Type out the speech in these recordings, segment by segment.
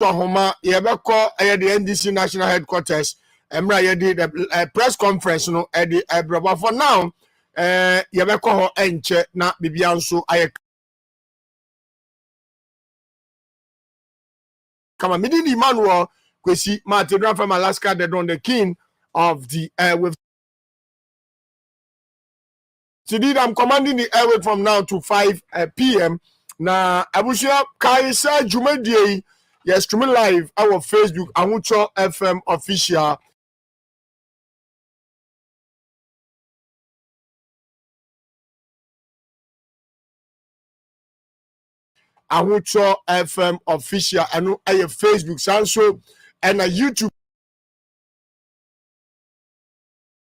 Homa yebeko the NDC national headquarters emra yedi the press conference no the brother for now yebeko ho enche na bibia nso aye kama midini Emmanuel Kwesi Martin from Alaska the don the king of the airwave. Today I'm commanding the airwave from now to 5 p.m. na abushia kaisa jumedie yes streaming live our Facebook Ahucho FM official Ahucho FM official and a Facebook sanso and a YouTube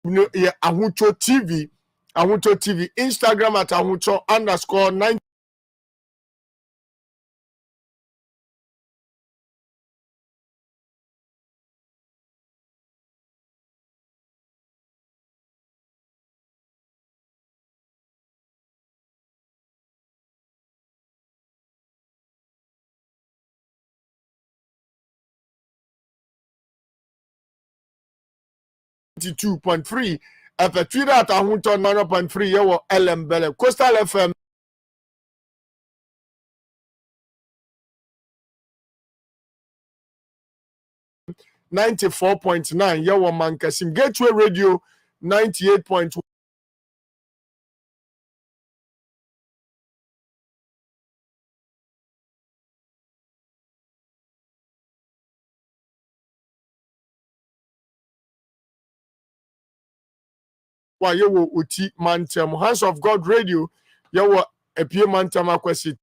Ahucho TV Instagram at Ahucho_9 92.3 Twitter at Ahucho 9.3 yewo LM Bele Coastal FM 94.9 yewo Mankasim Gateway Radio 98.1 yewo Uti Mantem Hands of God Radio yewo Epie Mantem Akwesi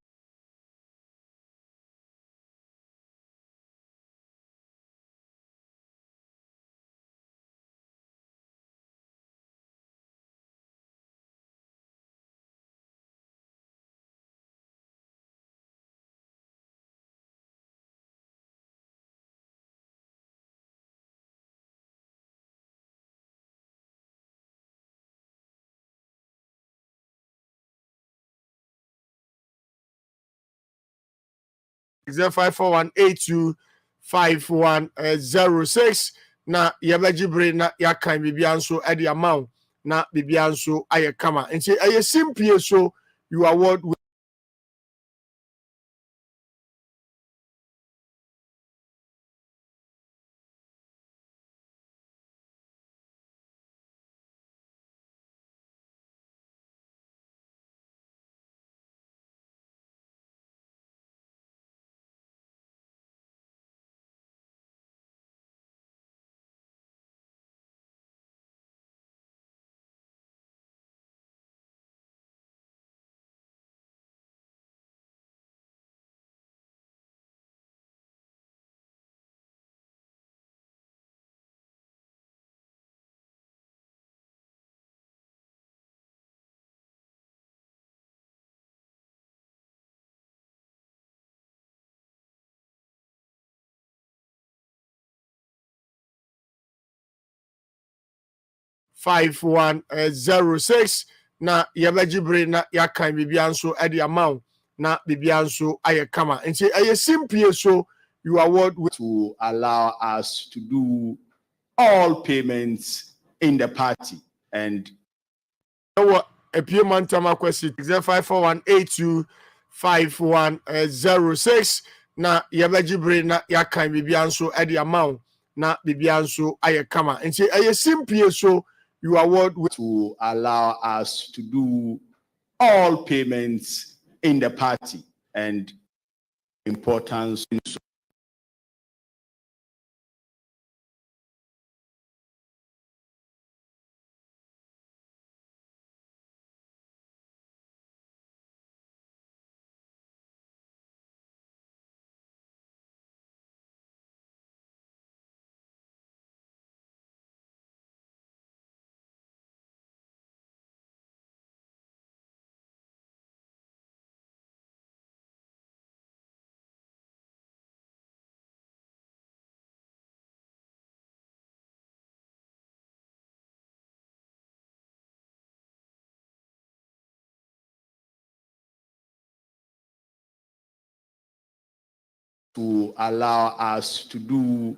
Zero 541825106 na yebeji bre na yakan bibia nso e de amount na bibia nso aye kama nti aye Simpieso you award with 5106 na yebeji bre na yakan bibia nso e de amount na bibia nso aye kama nti aye Simpieso you award with to allow us to do all payments in the party and Epie Mantem Akwesi 0541825106 na yebeji bre na yakan bibia nso e de amount na bibia nso aye kama nti aye Simpieso you award with to allow us to do all payments in the party and importance to allow us to do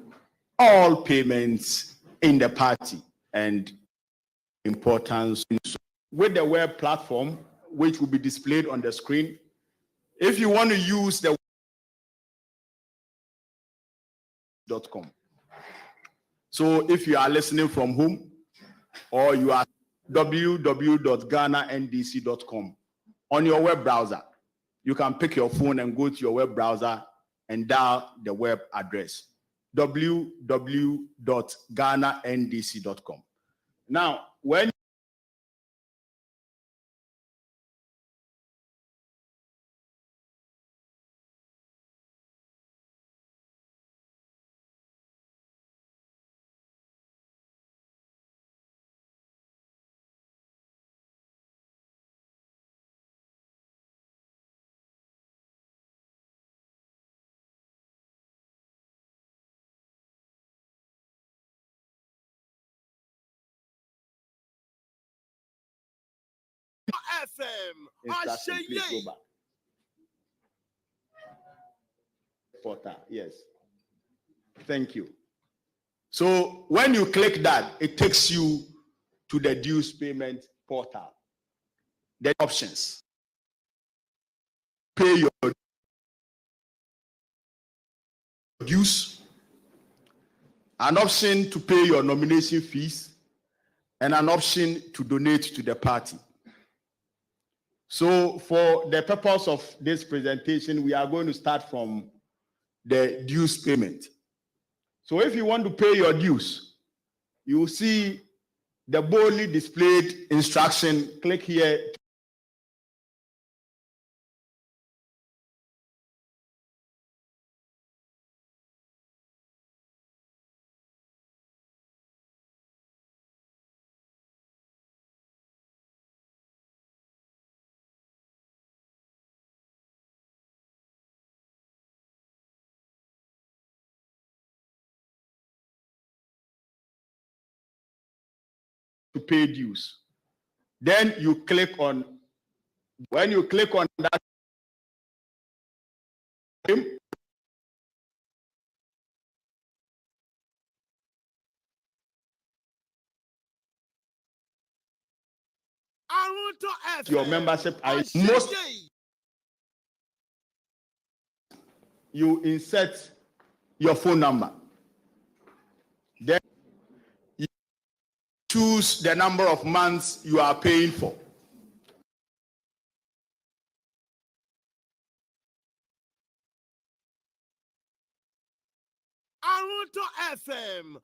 all payments in the party and importance with the web platform, which will be displayed on the screen. If you want to use the .com. So if you are listening from home or you are www.ghanandc.com on your web browser, you can pick your phone and go to your web browser and dial the web address www.ghanandc.com. Now, when FM. Simpieso back. Portal, yes. Thank you. So when you click that, it takes you to the dues payment portal. The options. Pay your dues, an option to pay your nomination fees, and an option to donate to the party. So for the purpose of this presentation, we are going to start from the dues payment. So if you want to pay your dues, you will see the boldly displayed instruction. Click here to pay dues. Then you click on, when you click on that, your membership ID, you insert your phone number. Then you choose the number of months you are paying for. FM.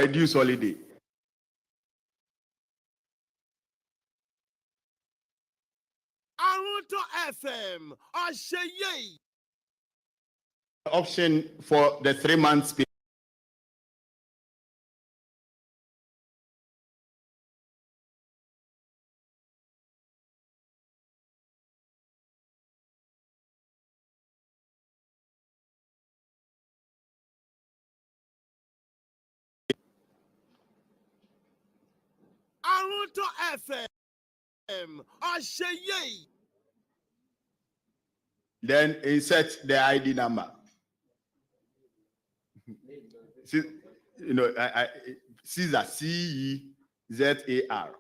Reduce holiday. FM. Option for the 3 months pay. FM. Then insert the ID number. See, you know, Caesar, CEZAR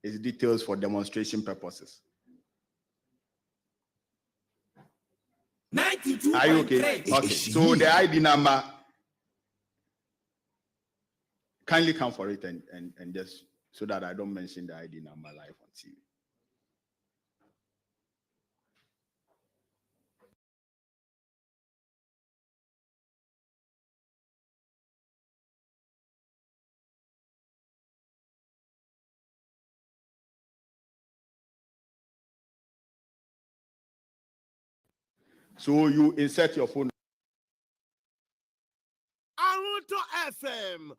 is details for demonstration purposes. 92. Are you okay? Okay. So the ID number, kindly come for it and just so that I don't mention the ID number live on TV. So you insert your phone. FM.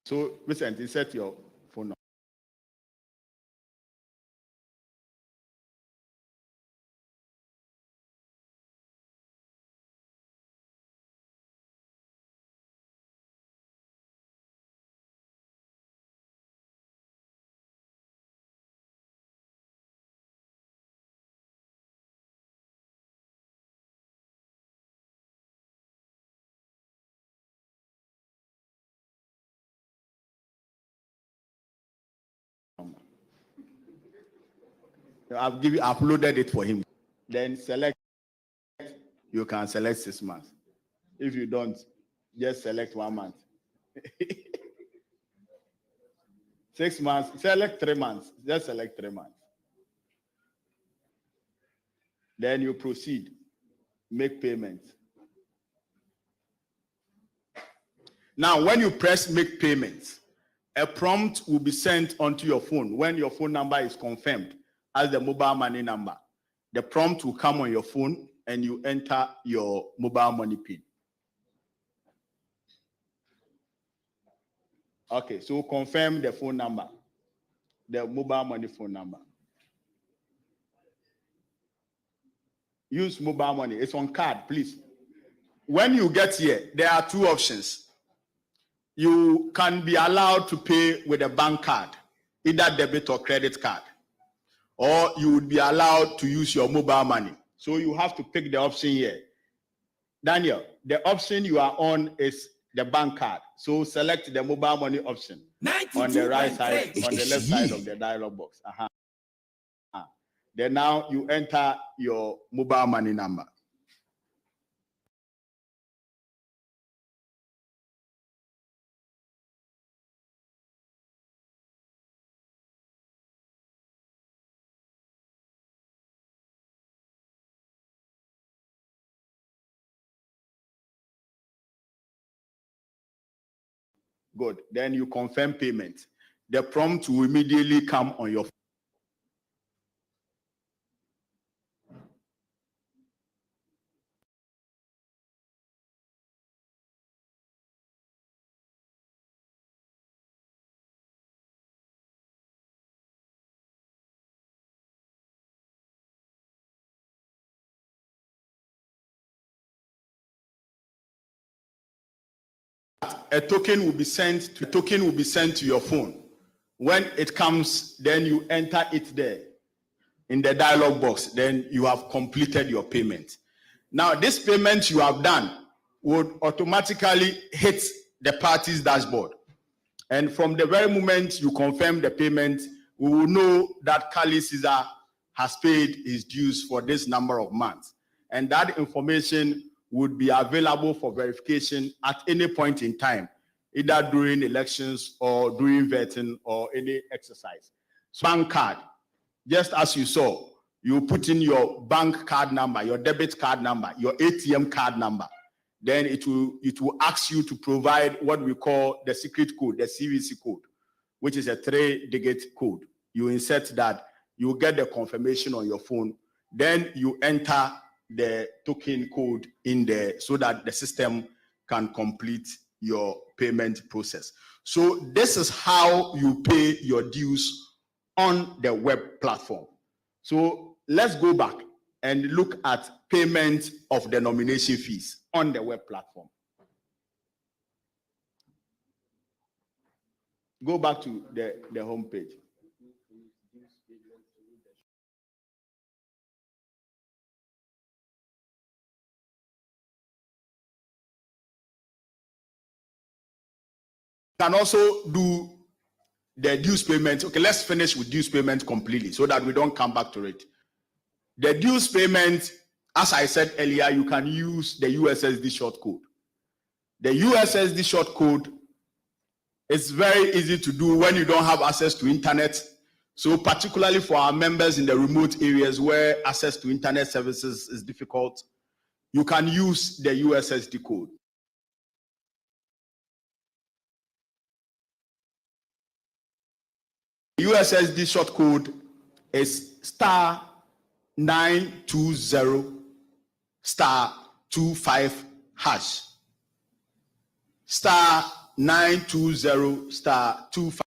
So Vincent, insert your phone number. I've loaded it for him. Then select, you can select 6 months. If you don't, just select 1 month. 6 months, select 3 months, just select 3 months. Then you proceed, make payment. Now, when you press make payment, a prompt will be sent onto your phone when your phone number is confirmed as the mobile money number. The prompt will come on your phone and you enter your mobile money PIN. Okay, so confirm the phone number, the mobile money phone number. Use mobile money. It's on card, please. When you get here, there are 2 options. You can be allowed to pay with a bank card, either debit or credit card, or you would be allowed to use your mobile money. So you have to pick the option here. Daniel, the option you are on is the bank card. So select the mobile money option on the right side, on the left side of the dialog box. Then now you enter your mobile money number. Good. Then you confirm payment. The prompt will immediately come on your phone. A token will be sent to your phone. When it comes, then you enter it there in the dialog box. Then you have completed your payment. Now, this payment you have done would automatically hit the party's dashboard. And from the very moment you confirm the payment, we will know that Kali Caesar has paid his dues for this number of months. And that information would be available for verification at any point in time, either during elections or during vetting or any exercise. So bank card, just as you saw, you put in your bank card number, your debit card number, your ATM card number. Then it will ask you to provide what we call the secret code, the CVC code, which is a 3-digit code. You insert that, you get the confirmation on your phone. Then you enter the token code in there so that the system can complete your payment process. So this is how you pay your dues on the web platform. So let's go back and look at payment of the nomination fees on the web platform. Go back to the home page. Can also do the dues payment. Okay, let's finish with dues payment completely so that we don't come back to it. The dues payment, as I said earlier, you can use the USSD short code. The USSD short code is very easy to do when you don't have access to internet. So particularly for our members in the remote areas where access to internet services is difficult, you can use the USSD code. USSD short code is *920*25# *920*25#.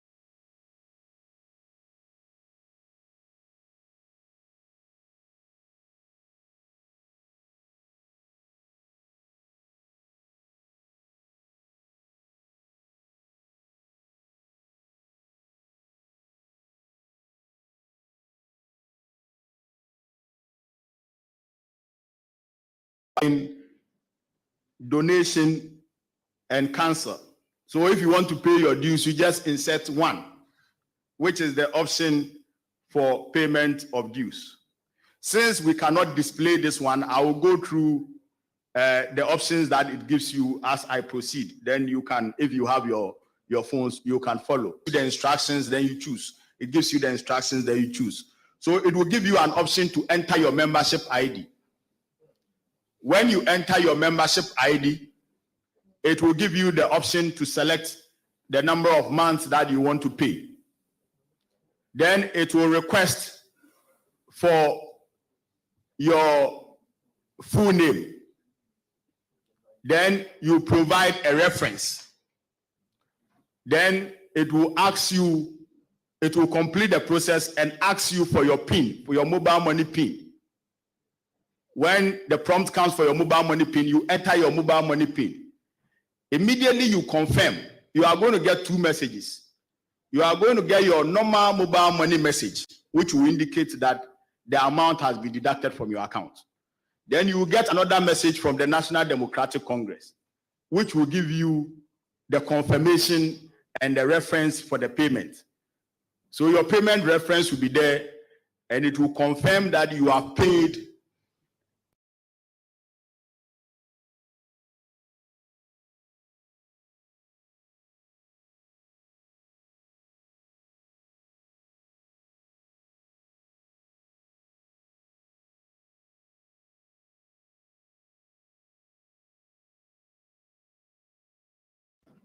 In donation and cancel. So if you want to pay your dues, you just insert 1, which is the option for payment of dues. Since we cannot display this one, I will go through the options that it gives you as I proceed. Then you can, if you have your phones, you can follow the instructions, then you choose. It gives you the instructions, then you choose. So it will give you an option to enter your membership ID. When you enter your membership ID, it will give you the option to select the number of months that you want to pay. Then it will request for your full name. Then you provide a reference. Then it will ask you, it will complete the process and ask you for your PIN, for your mobile money PIN. When the prompt comes for your mobile money PIN, you enter your mobile money PIN. Immediately you confirm. You are going to get two messages. You are going to get your normal mobile money message, which will indicate that the amount has been deducted from your account. Then you will get another message from the National Democratic Congress, which will give you the confirmation and the reference for the payment. So your payment reference will be there, and it will confirm that you have paid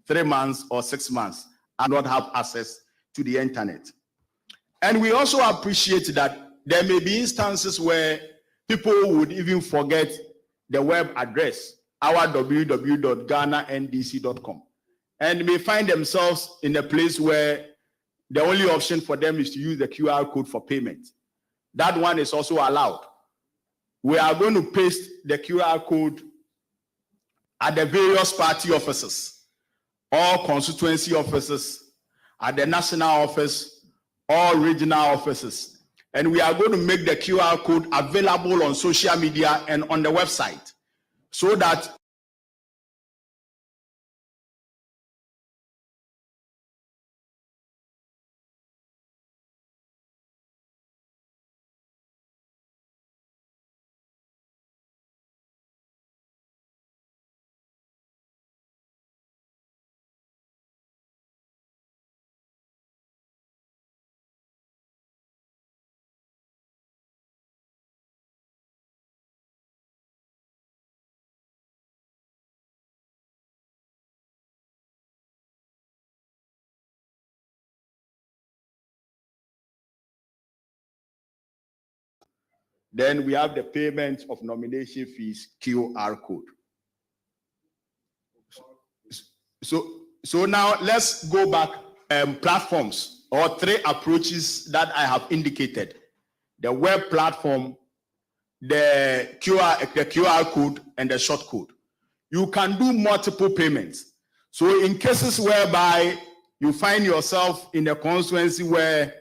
(3 months or 6 months) and not have access to the internet. And we also appreciate that there may be instances where people would even forget the web address, our www.ghanandc.com, and may find themselves in a place where the only option for them is to use the QR code for payment. That one is also allowed. We are going to paste the QR code at the various party offices, all constituency offices, at the national office, all regional offices. And we are going to make the QR code available on social media and on the website so that then we have the payment of nomination fees QR code. So now let's go back. Platforms or 3 approaches that I have indicated: the web platform, the QR code, and the short code. You can do multiple payments. So in cases whereby you find yourself in a constituency where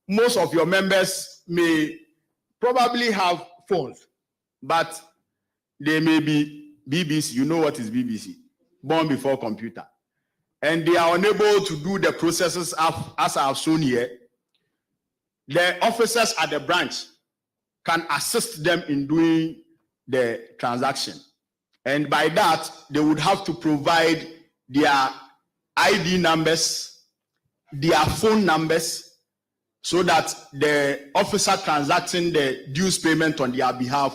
most of your members may probably have phones, but they may be BBC. You know what is BBC? Born before computer. And they are unable to do the processes as I have shown here. The officers at the branch can assist them in doing the transaction. And by that, they would have to provide their ID numbers, their phone numbers, so that the officer transacting the dues payment on their behalf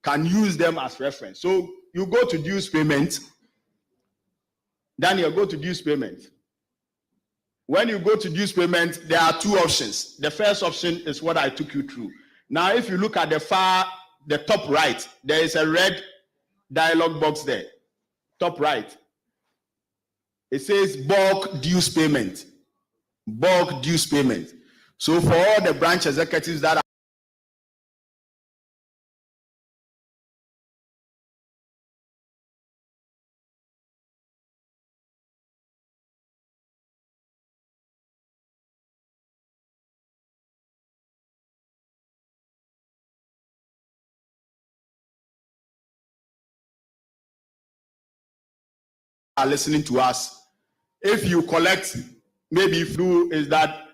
can use them as reference. So you go to dues payment, Daniel, go to dues payment. When you go to dues payment, there are 2 options. The first option is what I took you through. Now, if you look at the top right, there is a red dialog box there, top right. It says bulk dues payment. Bulk dues payment. So for all the branch executives that are listening to us, if you collect, maybe if you do is that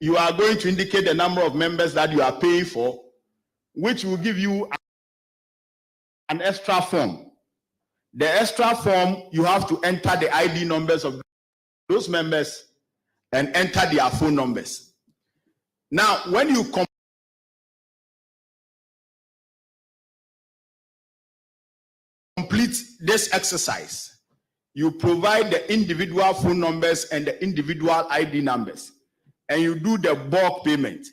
you are going to indicate the number of members that you are paying for, which will give you an extra form. The extra form, you have to enter the ID numbers of those members and enter their phone numbers. Now, when you complete this exercise, you provide the individual phone numbers and the individual ID numbers, and you do the bulk payment.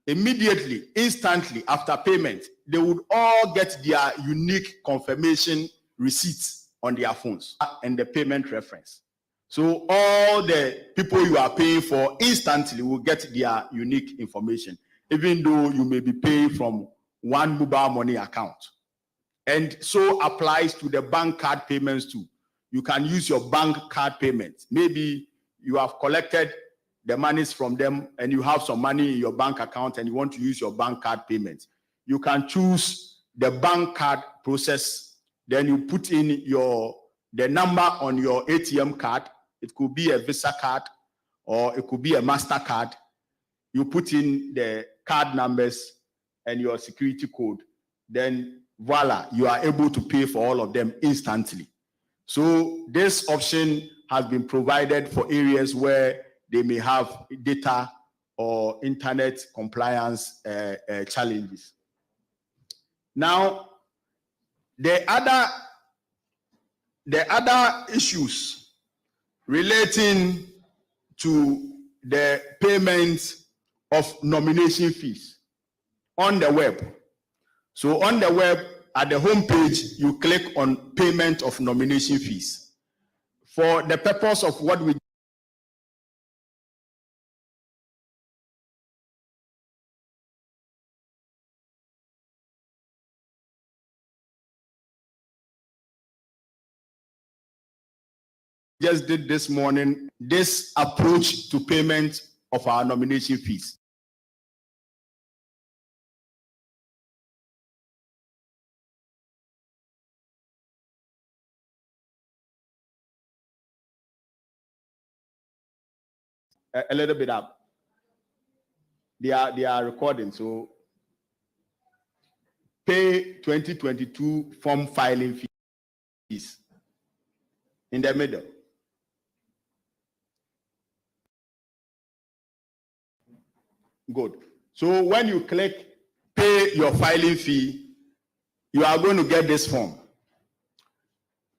Immediately, instantly after payment, they would all get their unique confirmation receipts on their phones and the payment reference. So all the people you are paying for instantly will get their unique information, even though you may be paying from one mobile money account. And so applies to the bank card payments too. You can use your bank card payments. Maybe you have collected the monies from them and you have some money in your bank account and you want to use your bank card payments. You can choose the bank card process. Then you put in the number on your ATM card. It could be a Visa card or it could be a MasterCard. You put in the card numbers and your security code. Then voila, you are able to pay for all of them instantly. So this option has been provided for areas where they may have data or internet compliance challenges. Now, the other issues relating to the payment of nomination fees on the web. So on the web, at the home page, you click on payment of nomination fees. For the purpose of what we just did this morning, this approach to payment of our nomination fees. A little bit up. They are recording, so pay 2022 form filing fees in the middle. Good. So when you click pay your filing fee, you are going to get this form.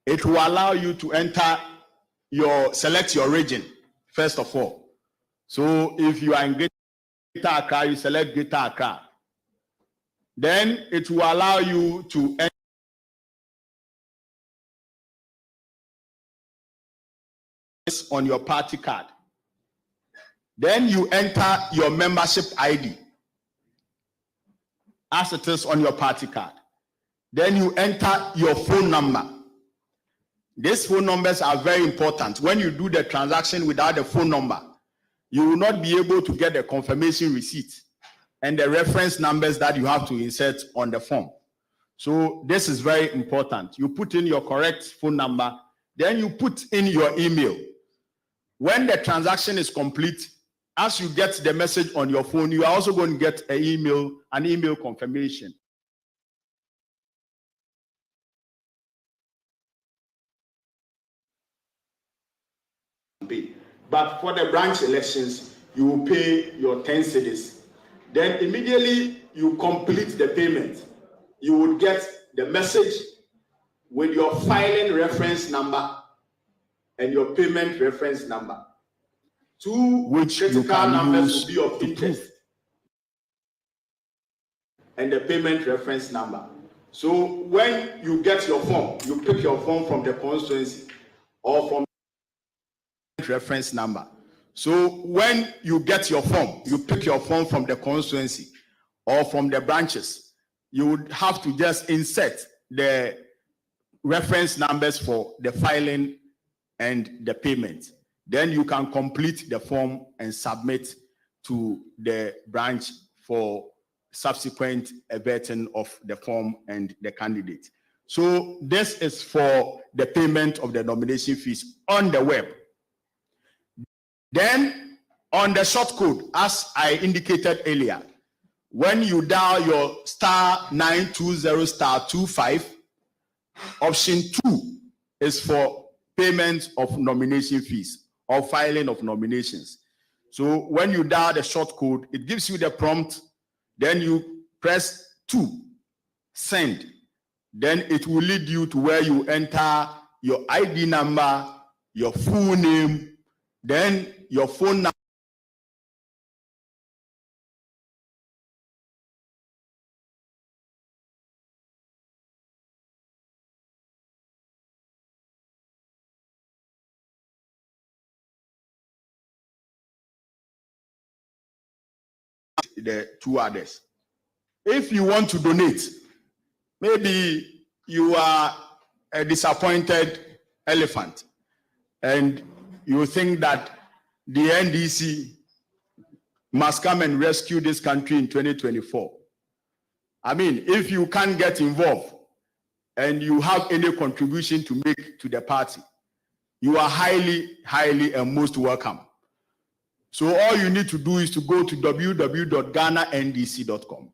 It will allow you to enter select your region, first of all. So if you are in Greater Accra, you select Greater Accra. Then it will allow you to enter on your party card. Then you enter your membership ID as it is on your party card. Then you enter your phone number. These phone numbers are very important. When you do the transaction without the phone number, you will not be able to get the confirmation receipt and the reference numbers that you have to insert on the form. So this is very important. You put in your correct phone number, then you put in your email. When the transaction is complete, as you get the message on your phone, you are also going to get an email confirmation. But for the branch elections, you will pay your 10 cedis. Then immediately you complete the payment. You will get the message with your filing reference number and your payment reference number. Two critical numbers will be of interest and the payment reference number. So when you get your form, you pick your form from the constituency or from reference number. So when you get your form, you pick your form from the constituency or from the branches, you would have to just insert the reference numbers for the filing and the payment. Then you can complete the form and submit to the branch for subsequent vetting of the form and the candidate. So this is for the payment of the nomination fees on the web. Then On the short code, as I indicated earlier, when you dial your *920*25, option 2 is for payment of nomination fees or filing of nominations. So when you dial the short code, it gives you the prompt, then you press 2, send. Then it will lead you to where you enter your ID number, your full name, then your phone number. The 2 others. If you want to donate, maybe you are a disappointed elephant and you think that the NDC must come and rescue this country in 2024. I mean, if you can't get involved and you have any contribution to make to the party, you are highly, highly and most welcome. So all you need to do is to go to www.ghanandc.com,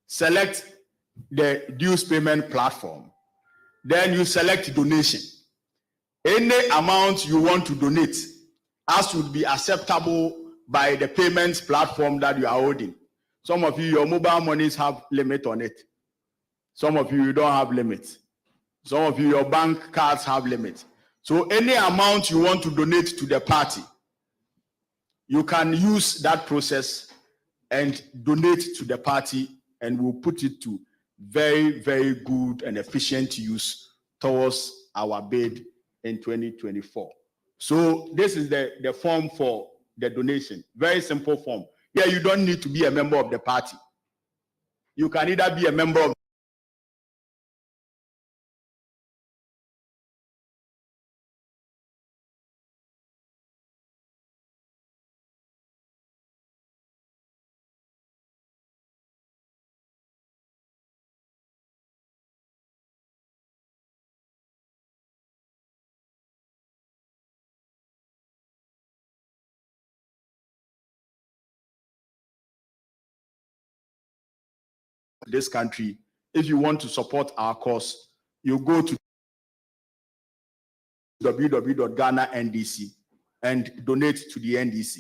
select the dues payment platform, then you select donation. Any amount you want to donate as would be acceptable by the payments platform that you are holding. Some of you, your mobile monies have limit on it. Some of you don't have limits. Some of you, your bank cards have limits. So any amount you want to donate to the party, you can use that process and donate to the party, and we'll put it to very, very good and efficient use towards our bid in 2024. So this is the form for the donation. Very simple form. Yeah, you don't need to be a member of the party. You can either be a member of this country. If you want to support our cause, you go to www.ghanandc and donate to the NDC.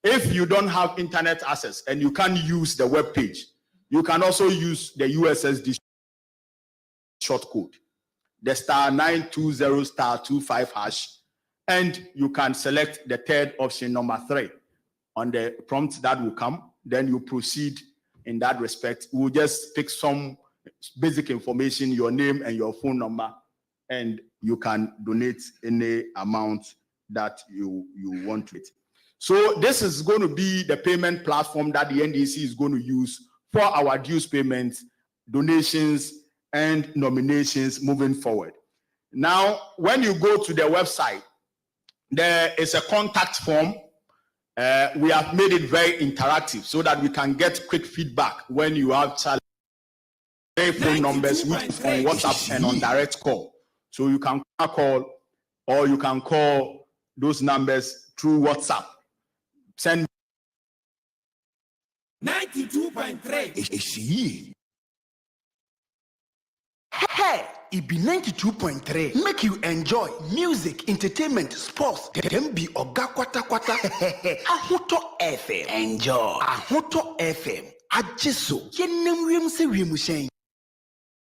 If you don't have internet access and you can't use the web page, you can also use the USSD short code, the *920*25#, and you can select the third option, number 3, on the prompt that will come. Then you proceed in that respect. We'll just pick some basic information, your name and your phone number, and you can donate any amount that you want to it. So this is going to be the payment platform that the NDC is going to use for our dues payments, donations, and nominations moving forward. Now, when you go to the website, there is a contact form. We have made it very interactive so that we can get quick feedback when you have phone numbers, which on WhatsApp and on direct call. So you can call, or you can call those numbers through WhatsApp. Send 92.3. Hey, it be 92.3. Make you enjoy music, entertainment, sports. Them be oga kwata kwata. Ahuto FM. Enjoy. Ahuto FM. Ajeso. Yenem wimse wimushen.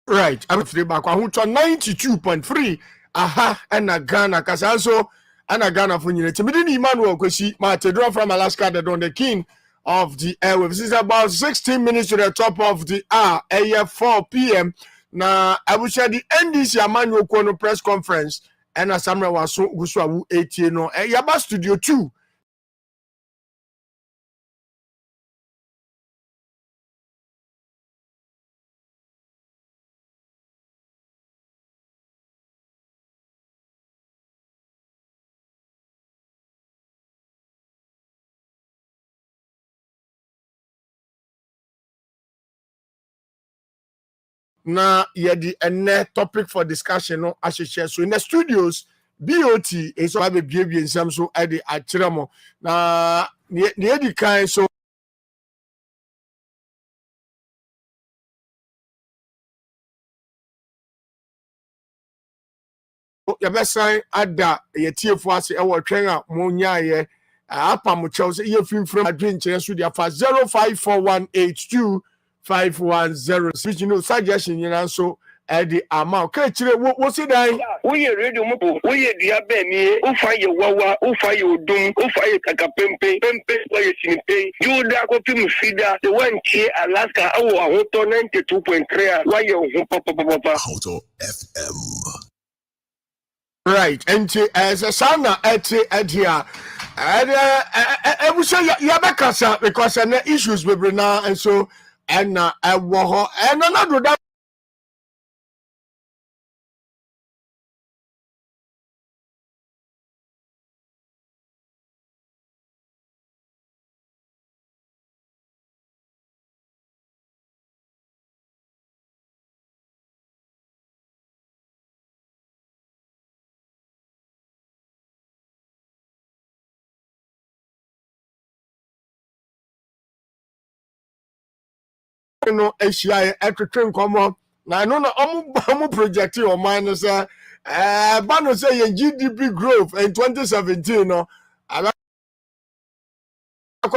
Right, I'm free back. Ahuto 92.3. Aha, and Ghana. Kasaso, and Ghana for you. Timidini Emmanuel Kwesi, Matedro from Alaska, the king of the airwaves. This is about 16 minutes to the top of the hour. 4 p.m. Na I will share the NDC Emmanuel Kono press conference and as Samuel was so Guswa 18 no Yaba Studio 2. Na yedi ene topic for discussion no ahyehyɛ so in the studios BOT is so be nsam so at the atremo na near the kind so yɛbɛsan ada yɛtiefo ase ɛwɔ twɛn a mo nyaayɛ apam kyɛw sɛ yɛfimfiri adwenkyerɛ so de afa 0541825106 which you know suggestion nyinaa nso ɛde ama wo ka kyerɛ wo si dan woyɛ radio mu po woyɛ dua bɛni wofa yɛ wawa wofa yɛ odum wofa yɛ kaka pempe woyɛ sinipe yoda kɔpem fida sɛ woantie alaska awɔ ahotɔ 92.3 a woayɛ wo ho papapapa Ahotɔ FM. right nti sɛ saa na ɛte ɛde a ɛbu sɛ yɛbɛkasa because ɛnɛ issues bebree na nso ɛna ɛwɔ hɔ ɛna na do da no ahyia ɛtwetwe nkɔmmɔ na ɛno na ɔmo project ɔman no sɛ ba no sɛ yɛn GDP growth in 2017 no abɛkɔ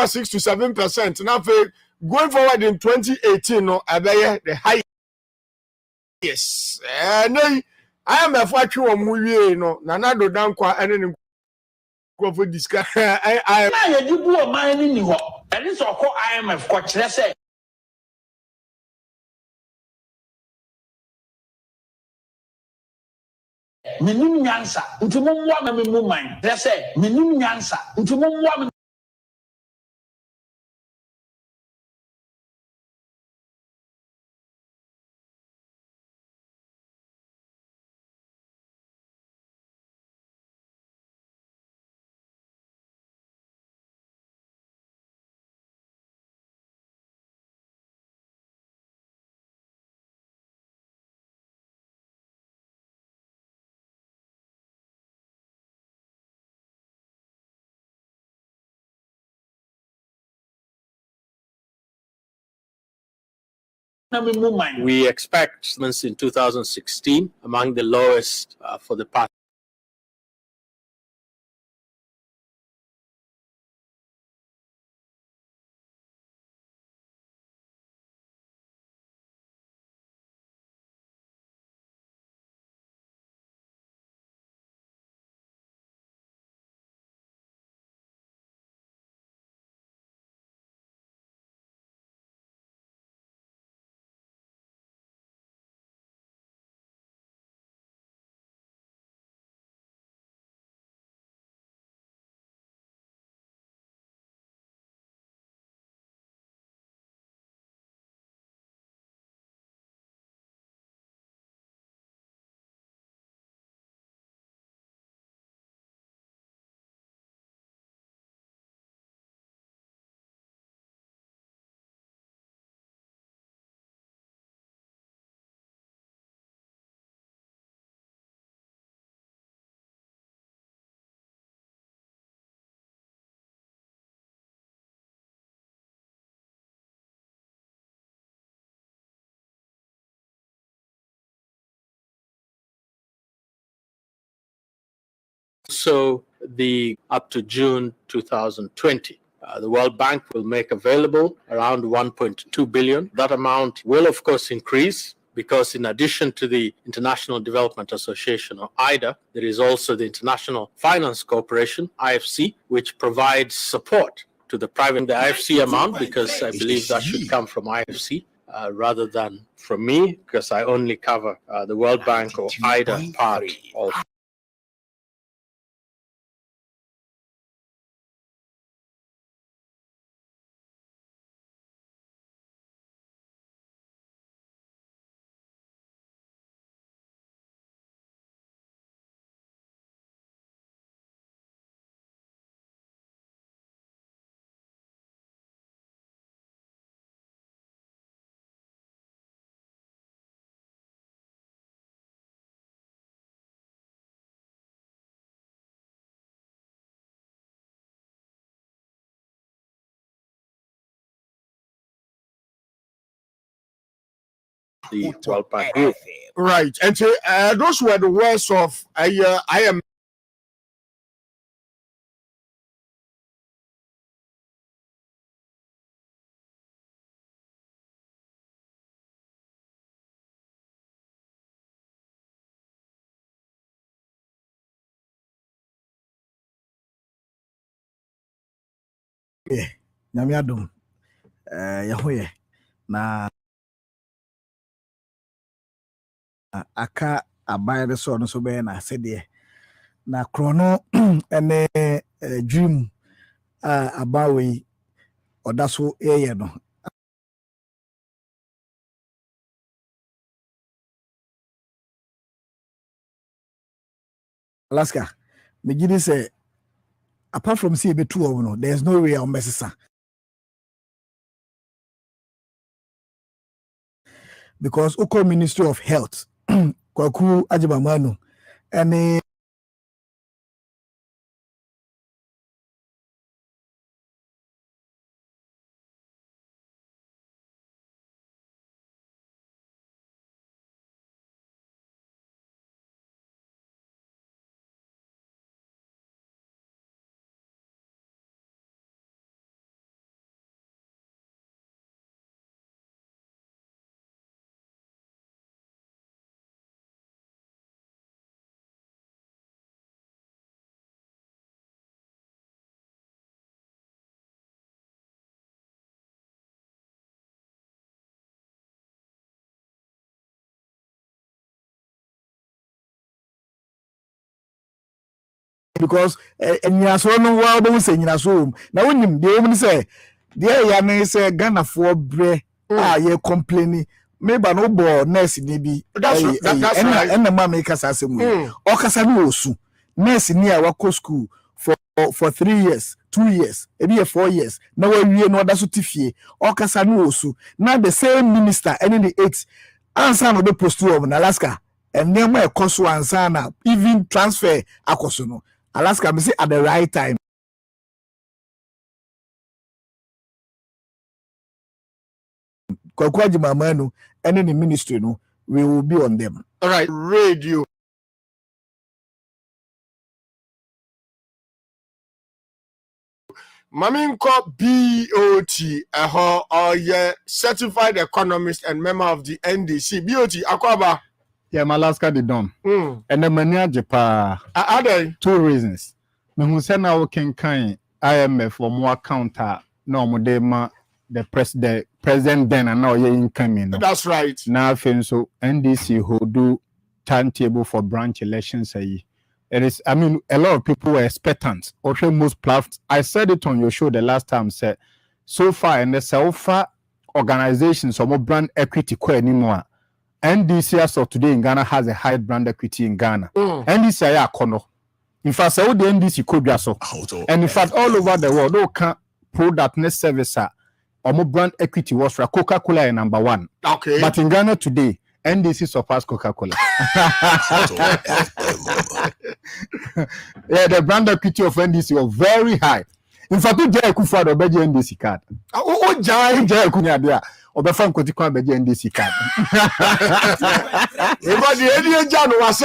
6 to 7%. Na afei going forward in 2018 no ɛbɛyɛ the highest. Nei IMF atwe wɔn ho wie no Nana do dankwa ɛne ne nkurɔfoɔ discuss na yɛde bu ɔman no ni hɔ ɛne sɛ ɔkɔ IMF kɔkyerɛ sɛ menim nyansa nti mommoa me mu man kyerɛ sɛ menim nyansa nti mommoa me mu man. We expect in 2016 among the lowest for the past. So the up to June 2020. The World Bank will make available around 1.2 billion. That amount will, of course, increase because in addition to the International Development Association, or IDA, there is also the International Finance Corporation, IFC, which provides support to the private, the IFC amount, because I believe that should come from IFC rather than from me, because I only cover the World Bank or IDA part of the World Bank Group. Right. And those were the words of I am. Nyame adom yɛho yɛ na aka aban de so no so bɛyɛ na sɛdeɛ na korɔ no ɛne dream a aban wɔ yi ɔda so yɛyɛ no Alaska megye di sɛ apart from see be two of no there's no way on mesesa because Oko Ministry of Health Kwaku Ajibamanu and because nyinaso no wa bo say nyinaso na wonim de wo say de ya ne say Ghana for bre ye complaining meba no bo nurse ni bi That's right. and ma make us asemu o kasa no osu nurse ni a wako school for 3 years 2 years ebi 4 years na wa wie no da so tifie o kasa no osu na the same minister any the 8 answer no be post to na Alaska and them e koso answer na even transfer akoso no Alaska me say at the right time Kwakwaji Mamanu and in the ministry no we will be on them. All right, radio. Maminko BOT, or certified economist and member of the NDC. BOT, Akwaba. Yeah, Alaska the done. And the mania Japan. Are they? 2 reasons. Me who say now can IMF for more counter no more the president then and now you're incoming. That's right. Now so NDC who do timetable for branch elections. It is, I mean, a lot of people were expectant. Or most platforms. I said it on your show the last time. Said so far, and the so far organizations or more brand equity anymore. NDC as of today in Ghana has a high brand equity in Ghana. NDC are kono. In fact, so the NDC could be so. And in fact, all over the world, no can product net service or more brand equity was for Coca-Cola and number 1. Okay. But in Ghana today, NDC surpassed Coca-Cola. Yeah, the brand equity of NDC was very high. In fact, Jay Kufa the Beji NDC card. Oh, Jay Kunya there. Obefan Kotikwa Beji NDC card. But the Indian Jan was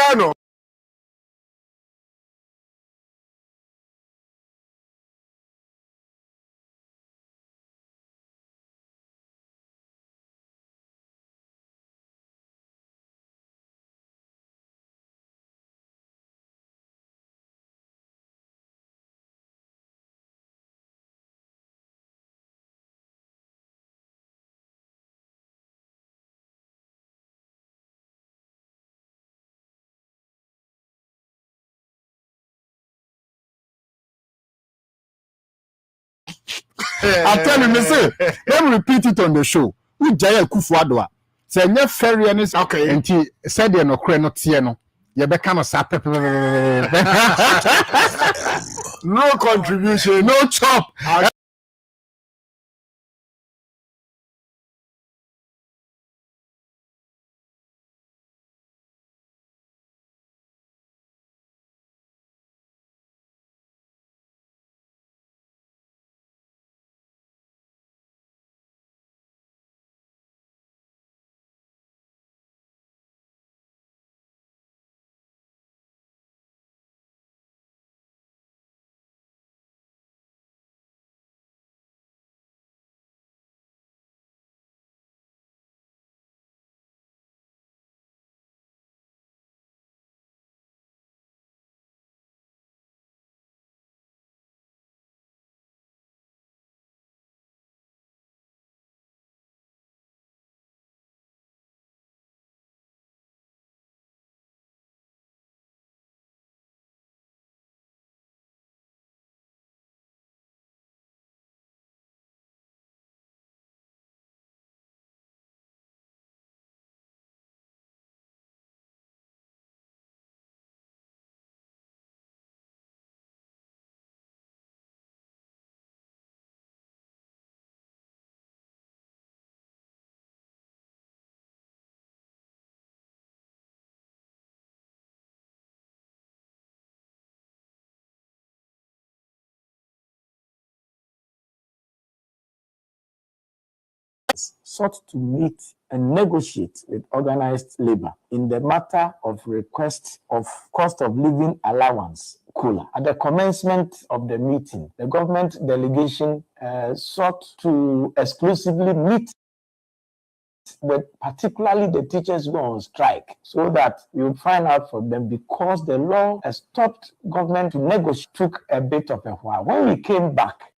I'm telling you, say, let me repeat it on the show. We Jaya Kufuadwa. Say, ne ferry and okay. And he said, you're no tieno. You become a sap. no contribution, No chop. sought to meet and negotiate with organized labor in the matter of request of cost of living allowance COLA. At the commencement of the meeting, the government delegation sought to exclusively meet with particularly the teachers who are on strike, so that you find out from them, because the law has stopped government to negotiate, took a bit of a while. When we came back,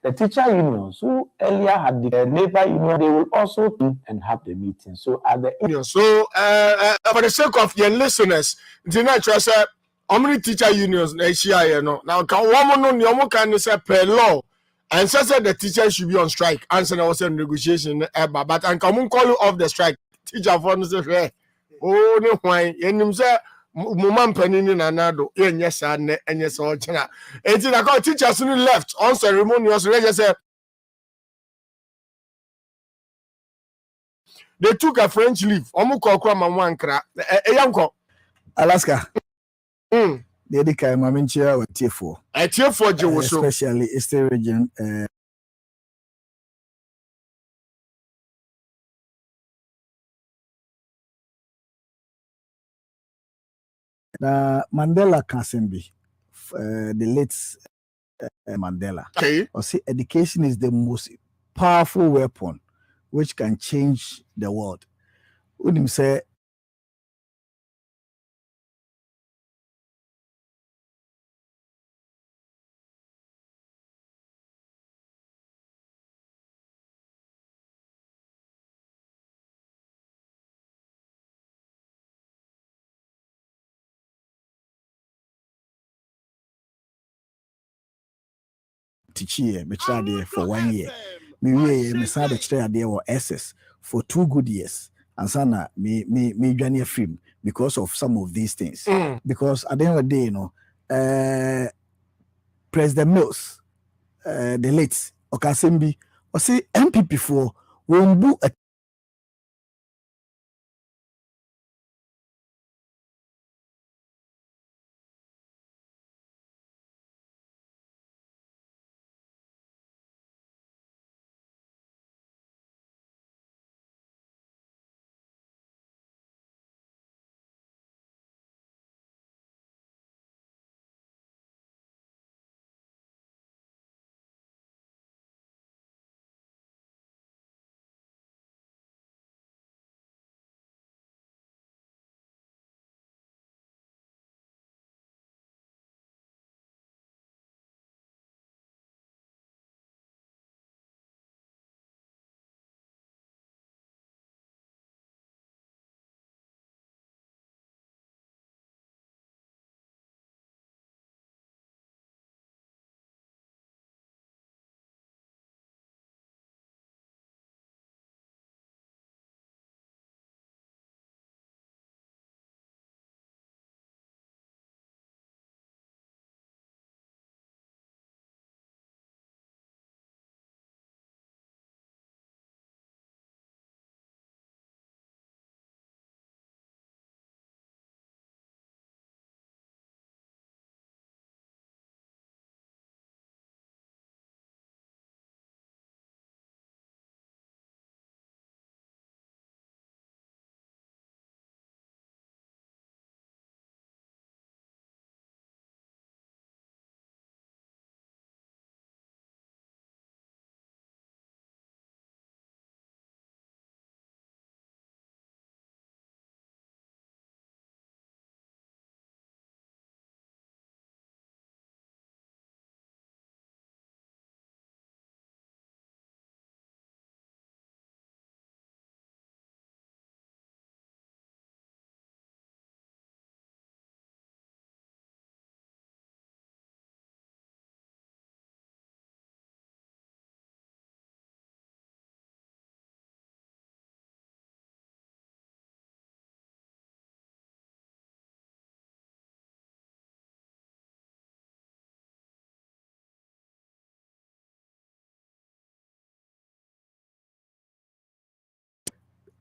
the teacher unions who earlier had the labor union, they will also come and have the meeting. So at the union. So for the sake of your listeners, the natural say how many teacher unions na share no. Now can one no the can say per law and says that the teachers should be on strike. Answer there was a negotiation but and come call you off the strike. Teacher for no say oh no why enim say muma mpanini na nado yenye sa ne enye sa ochena. Enti na call teachers who left on ceremonious just say they took a French leave. Omu kokwa mamwankra. Eyanko. Alaska. Mm. The Edika Maminchia or T4. A tier for Joe, Especially Eastern region. Mandela Kasembi, the late Mandela. Okay. Or see, education is the most powerful weapon which can change the world. Unim say teaching for 1 year. Me sad there were SS for 2 good years. And sana me journey film because of some of these things. Mm. Because at the end of the day, you know, President Mills, the late Okasembi, or say MPP for won't a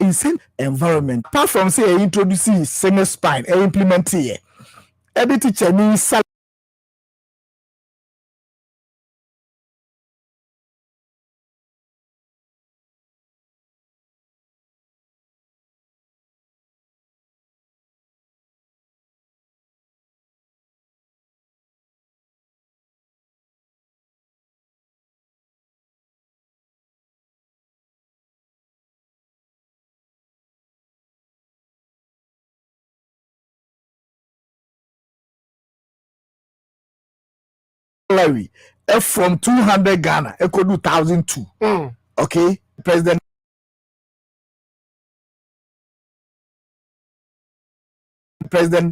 insane environment. Apart from say introducing single spine, implement here. Every teacher needs salary. From 200 Ghana, it could do 1,002. Okay, President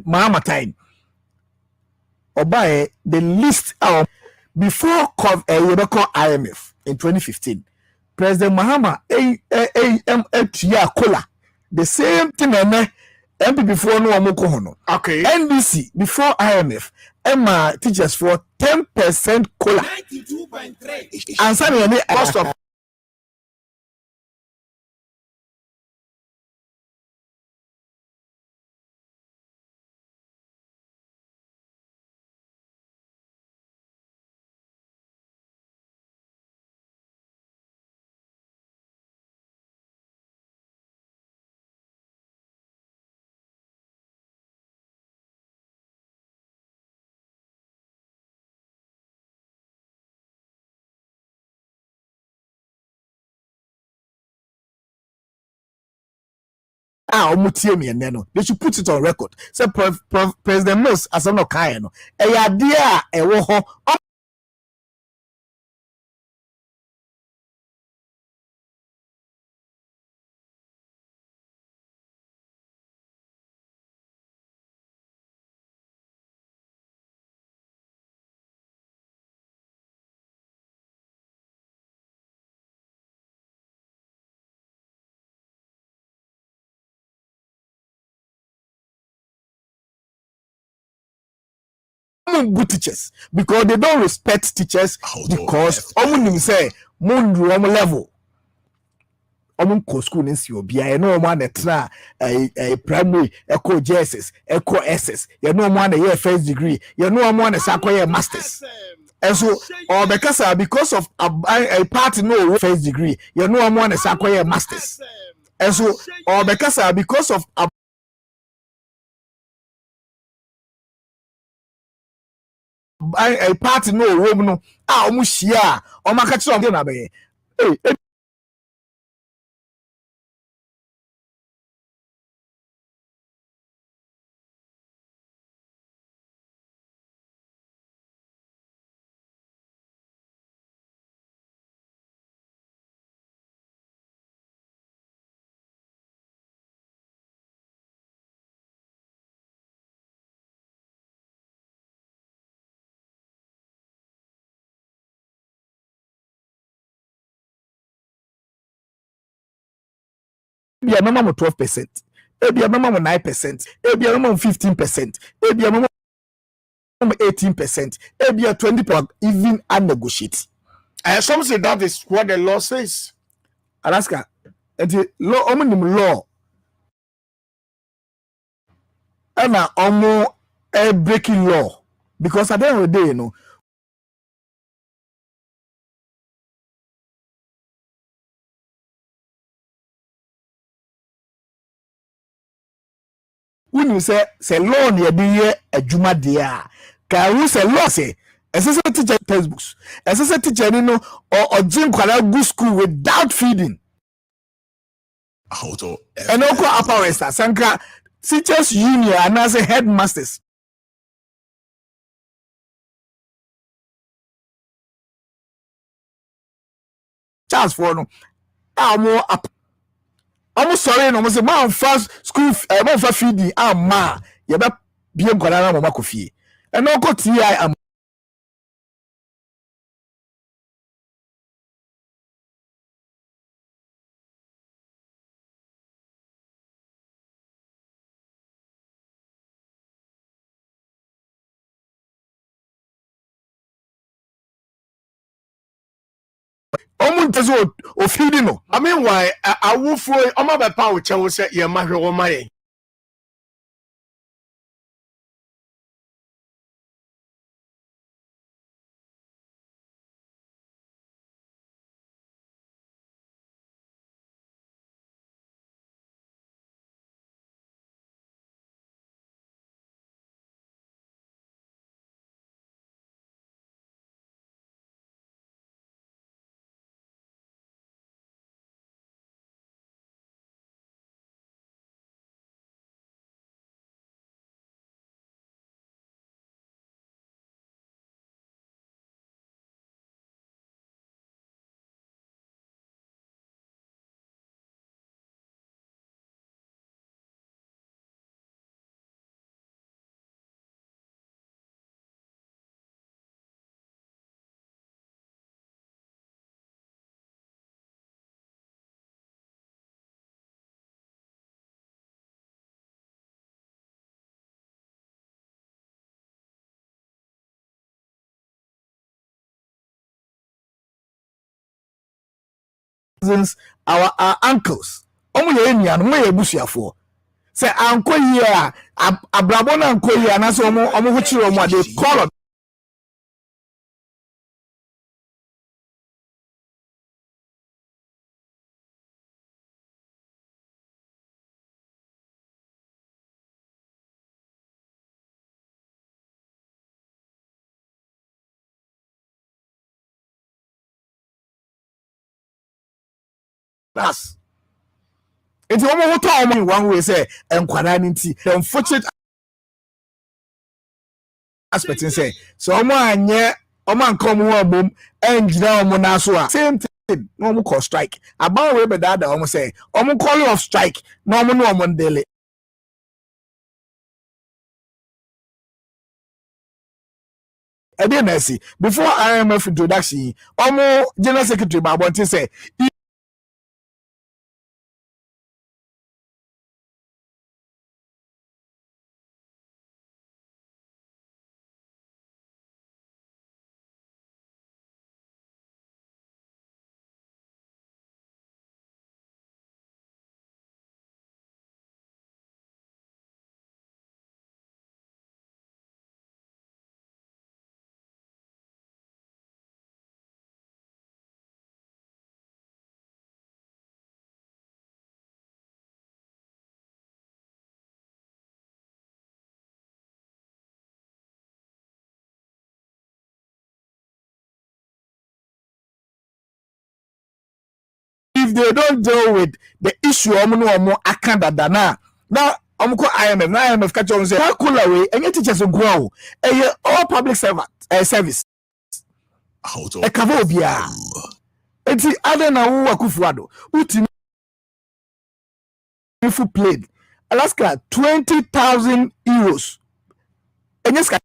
Mahama time. Obaye, the list before IMF in 2015. President Mahama the same thing MP before no hono. Okay. NBC before IMF Emma teachers for 10% cola. 92.3. Answer cost of they should put it on record. Say President Mills as no kind no. Idea good teachers because they don't respect teachers because say level ko school nsi obi a no mo na tra primary eco JSS eco SS you know mo na first degree you know mo na sakoye masters and so or because of a part no first degree you know mo na sakoye masters and so or because of a party no room no omushia o maka kire na be ebia mama mo 12%, ebia mama mo 9%, ebia mama mo 15%, ebia mama mo 18%, ebia 20%, even negotiate. Some say that is what the law says. Alaska, the law, law, and breaking law because at the end of the day, you know. When you say law near the adwuma dia ka who say law say as a teacher textbooks as a teacher you know or gym kwala go school without feeding and oko upper west sanka teachers union and as a headmasters chance for no more up almost sorry no say man first school man for feeding ma ye be biem kwala na mama kofie and oko ti am Omuntezo ofidi no. I mean why awufo oma be pa wo chewo se ye mahwe wo maye. Our uncles. Omo ye nia no ye busuafo. Say anko yi a abrabo na anko yi na so omo ho chire omo ade call us. It's omo ho to omo in one way say enkwara ni nti. The unfortunate aspect say so omo anye omo anka omo ho abom engira omo na so a same thing no omo call strike. About we be that omo say omo call of strike no omo no omo ndele. I didn't see before IMF introduction omo general secretary Babonti say if they don't deal with the issue omo akanda na now omo IMF na IMF catch on say cool away any teachers go all public servant service e cover obia enti other na wo akufuado utimi full played Alaska 20,000 euros enye ska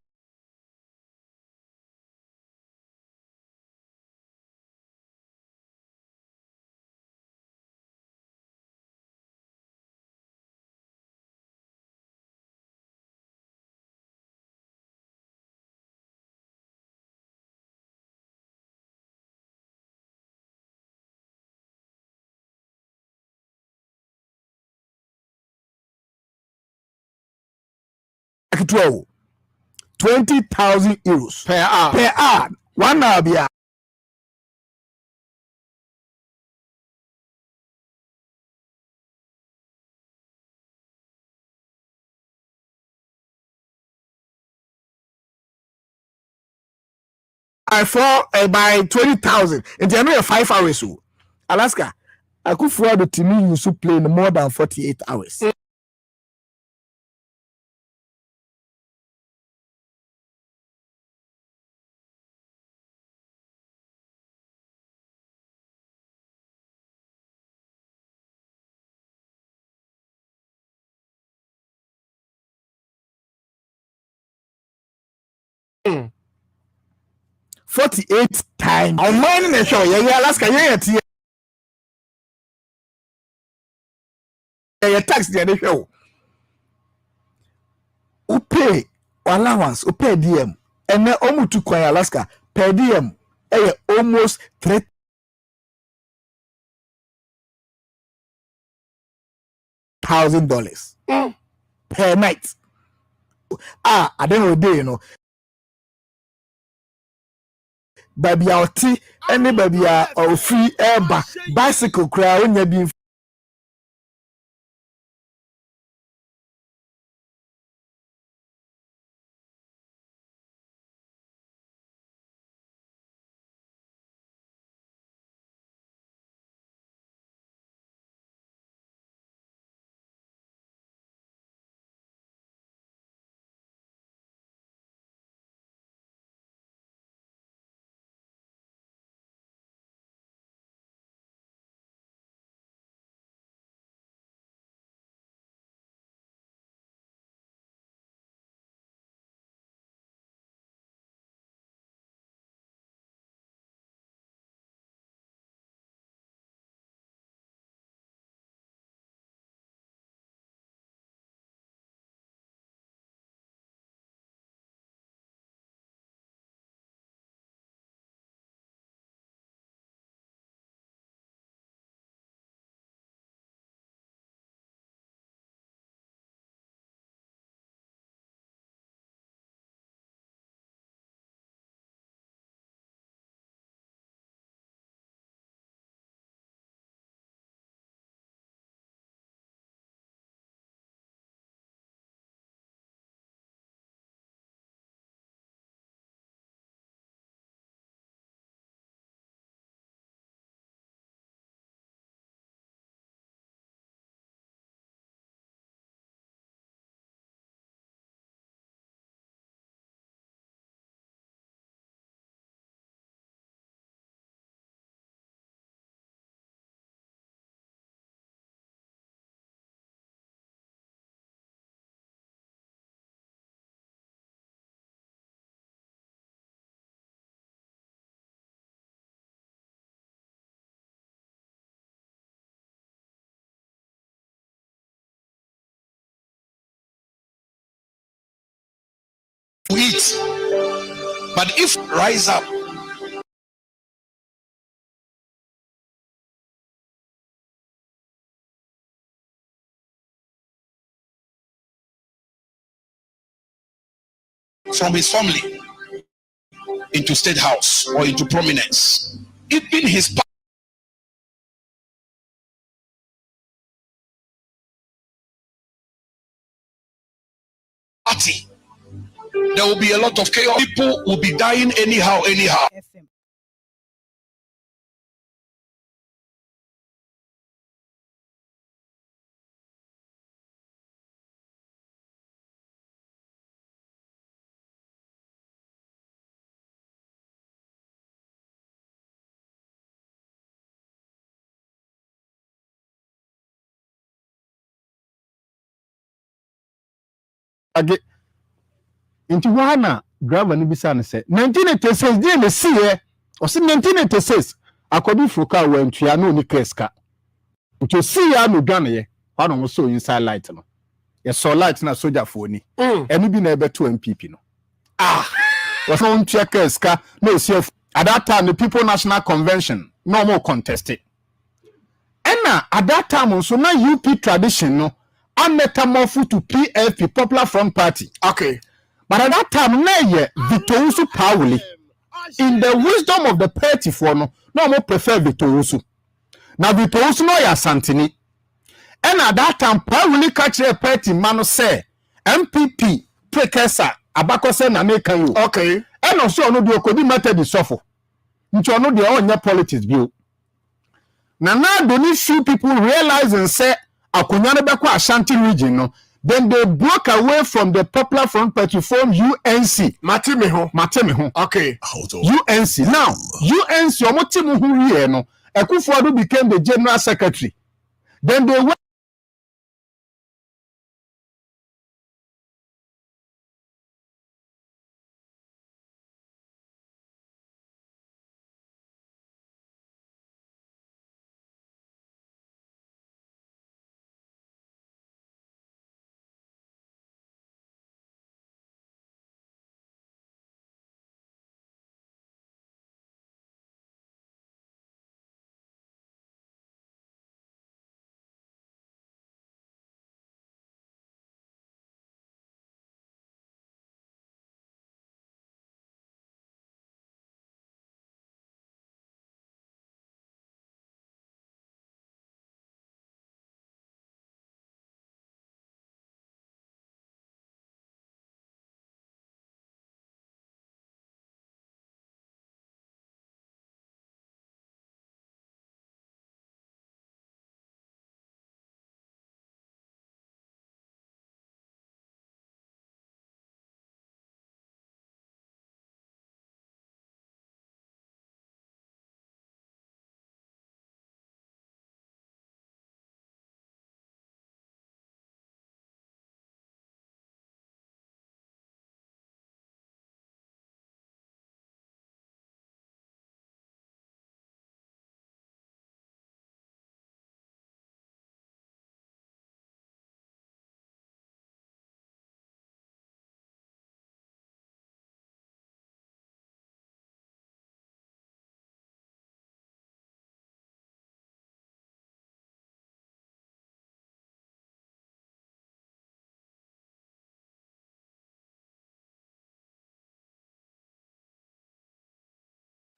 kitwa 20,000 euros Per hour 1 hour bia I fall by 20,000 and they are 5 hours so Alaska akufuado timi use play more than 48 hours Mm. 48 times. On mine na show yeah Alaska yeah tax the show. Who pay allowance, who pay DM. And then omu to Alaska per DM almost 3 $1,000 per night. At the end of the day, you know, baby out tea, any baby or free air bicycle crowd when you be eat. But if rise up from his family into state house or into prominence, even his party, there will be a lot of chaos. People will be dying anyhow. Age into wana driver ni bisa ne say 1986 dey le see here o say 1986 akobi froka wantua na oni kreska nti see ya no dwane ye wana mo so inside light no ye so light na soldier for ni enu bi na ebeto MPP no was on check kreska no see at that time the People National Convention no more contested ena at that time so na UP tradition no metamorpho to PFP, Popular Front Party. Okay. But at that time, Victor Usu Powley, in the wisdom of the party for no more prefer Victor Usu. Now Victor Usu no ya Santini. And at that time, Powley catch a party man say MPP precursor abako say na make you. Okay. And also no do kodi matter the suffer. Nti no dey on your politics view. Now those few people realize and say Akunya no beko Ashanti region no. Then they broke away from the Popular Front Party to form UNC. Matemiho. Okay. UNC. Now, UNC, Omotimu Hurie, no, Ekufuado became the General Secretary. Then they went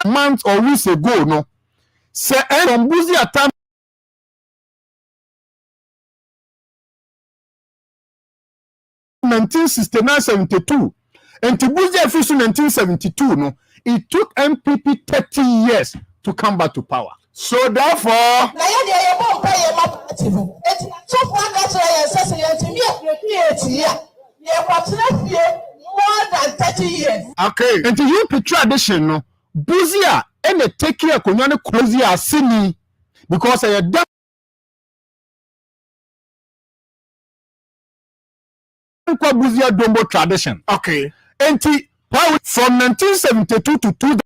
months or weeks ago, no, say from Busia time 1969-72, and to Busia official 1972, no, it took MPP 30 years to come back to power. So therefore, more than 30 years. okay. And to you tradition, no, Busia and the take care of Konya Sini because I had Busia Dombo tradition. Okay. And from 1972 to 2000.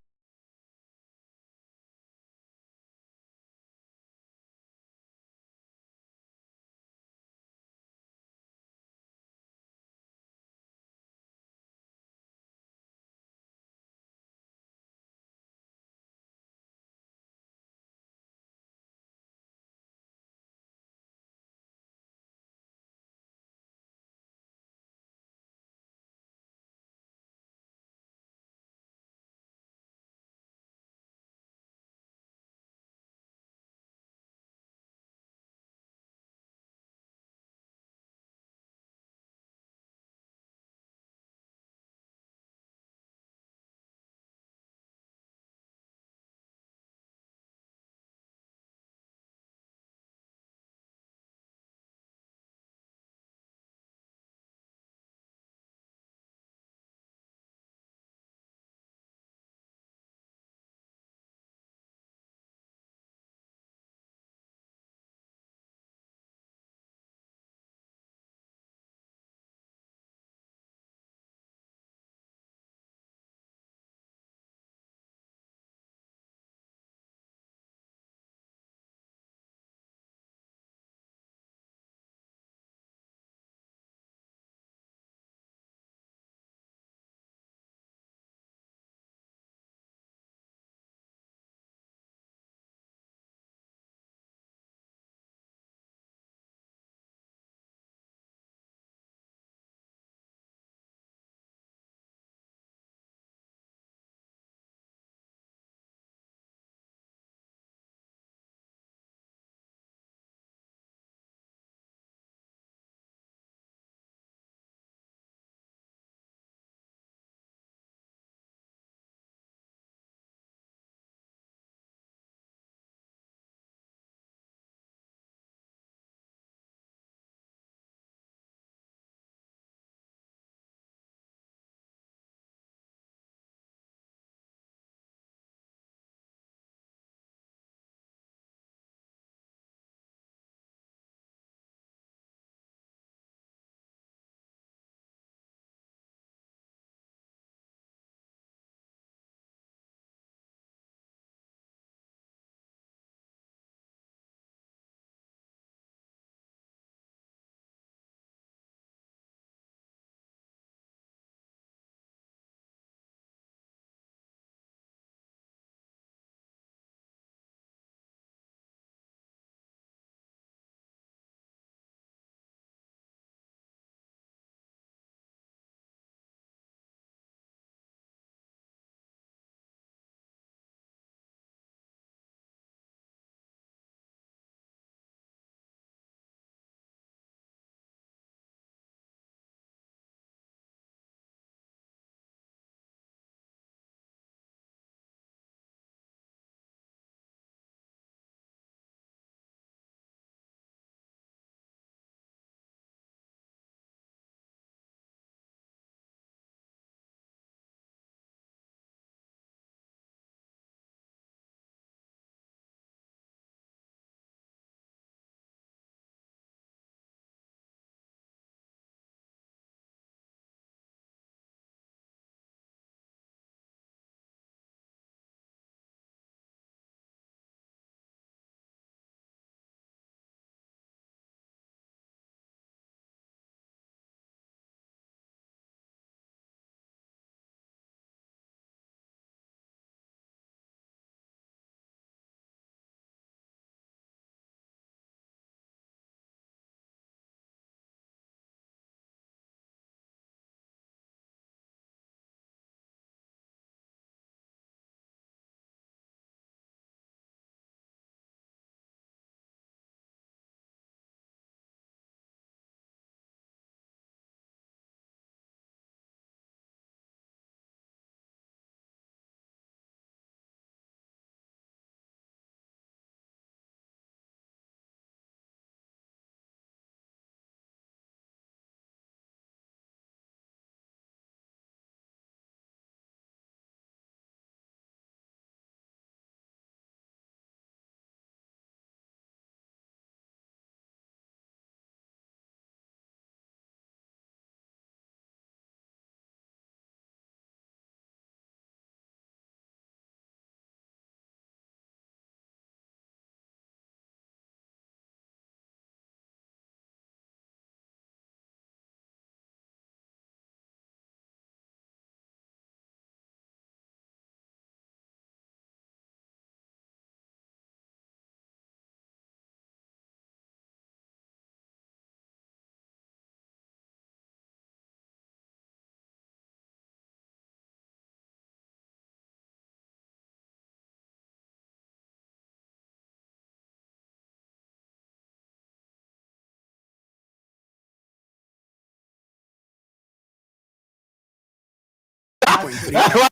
92.3.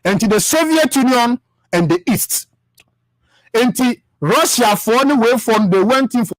Into the Soviet Union and the East. Into Russia for the way from they went in for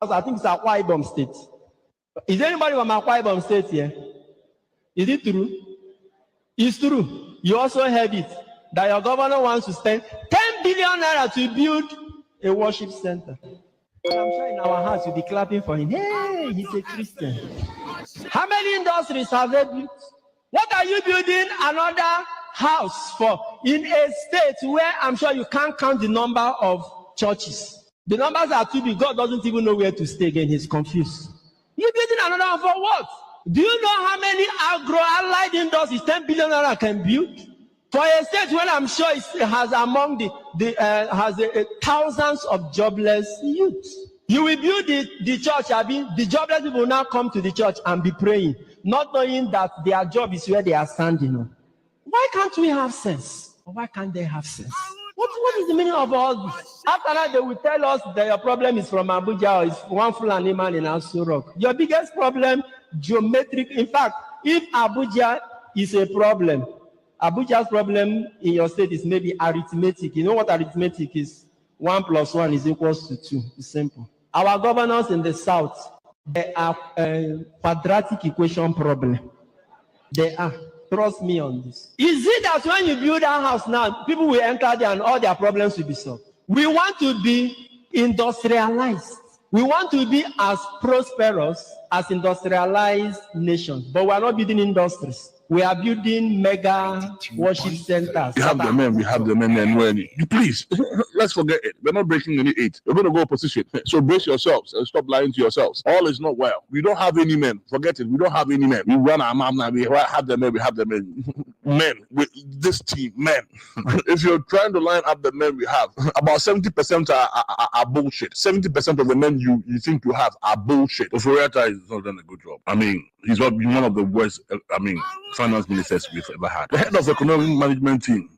I think it's Akwa Ibom State. Is anybody from Akwa Ibom State here? Is it true? It's true. You also heard it that your governor wants to spend 10 billion naira to build a worship center. And I'm sure in our hearts you'll be clapping for him. Hey, he's a Christian. How many industries have they built? What are you building another house for in a state where I'm sure you can't count the number of churches? The numbers are too big. God doesn't even know where to stay again. He's confused. You're building another one for what? Do you know how many agro-allied industries 10 billion naira can build? For a state where I'm sure it has among thousands of jobless youth. You will build the church, the jobless people will now come to the church and be praying, not knowing that their job is where they are standing. Why can't we have sense? Or why can't they have sense? What is the meaning of all this? After that, they will tell us that your problem is from Abuja or it's one Fulani man in Aso Rock. Your biggest problem, geometric. In fact, if Abuja is a problem, Abuja's problem in your state is maybe arithmetic. You know what arithmetic is? 1 + 1 is equals to 2. It's simple. Our governors in the south, they are a quadratic equation problem. They are. Trust me on this. Is it that when you build a house now, people will enter there and all their problems will be solved? We want to be industrialized. We want to be as prosperous as industrialized nations, but we are not building industries. We are building mega worship centers. We have the men, and please, let's forget it. We're not breaking any eight. We're going to go opposition. So brace yourselves and stop lying to yourselves. All is not well. We don't have any men. Forget it. We don't have any men. We run our mouth now. We have the men. We have the men. Men with this team, men. If you're trying to line up the men we have, about 70% are bullshit. 70% of the men you think you have are bullshit. Oforiatta has not done a good job. I mean, he's one of the worst, finance ministers we've ever had. The head of the economic management team,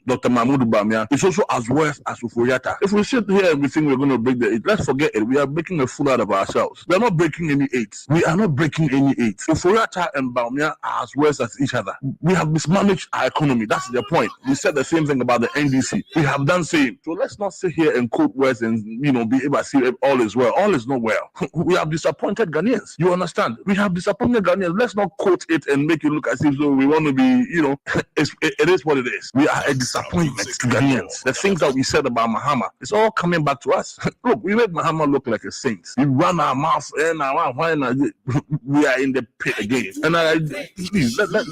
Dr. Mahmoud Bamia, is also as worse as Oforiatta. If we sit here and we think we're going to break the eight, let's forget it. We are making a fool out of ourselves. We are not breaking any eights. We are not breaking any eights. Oforiatta and Bamia are as worse as each other. We have mismanaged our economy. That's the point. We said the same thing about the NDC. We have done same. So let's not sit here and quote words and be able to see all is well. All is not well. We have disappointed Ghanaians. You understand? We have disappointed Ghanaians. Let's not quote it and make it look as if we want to be, it is what it is. We are a disappointment to Ghanaians. The things that we said about Mahama, it's all coming back to us. Look, we made Mahama look like a saint. We run our mouth and we are in the pit again. And please, look,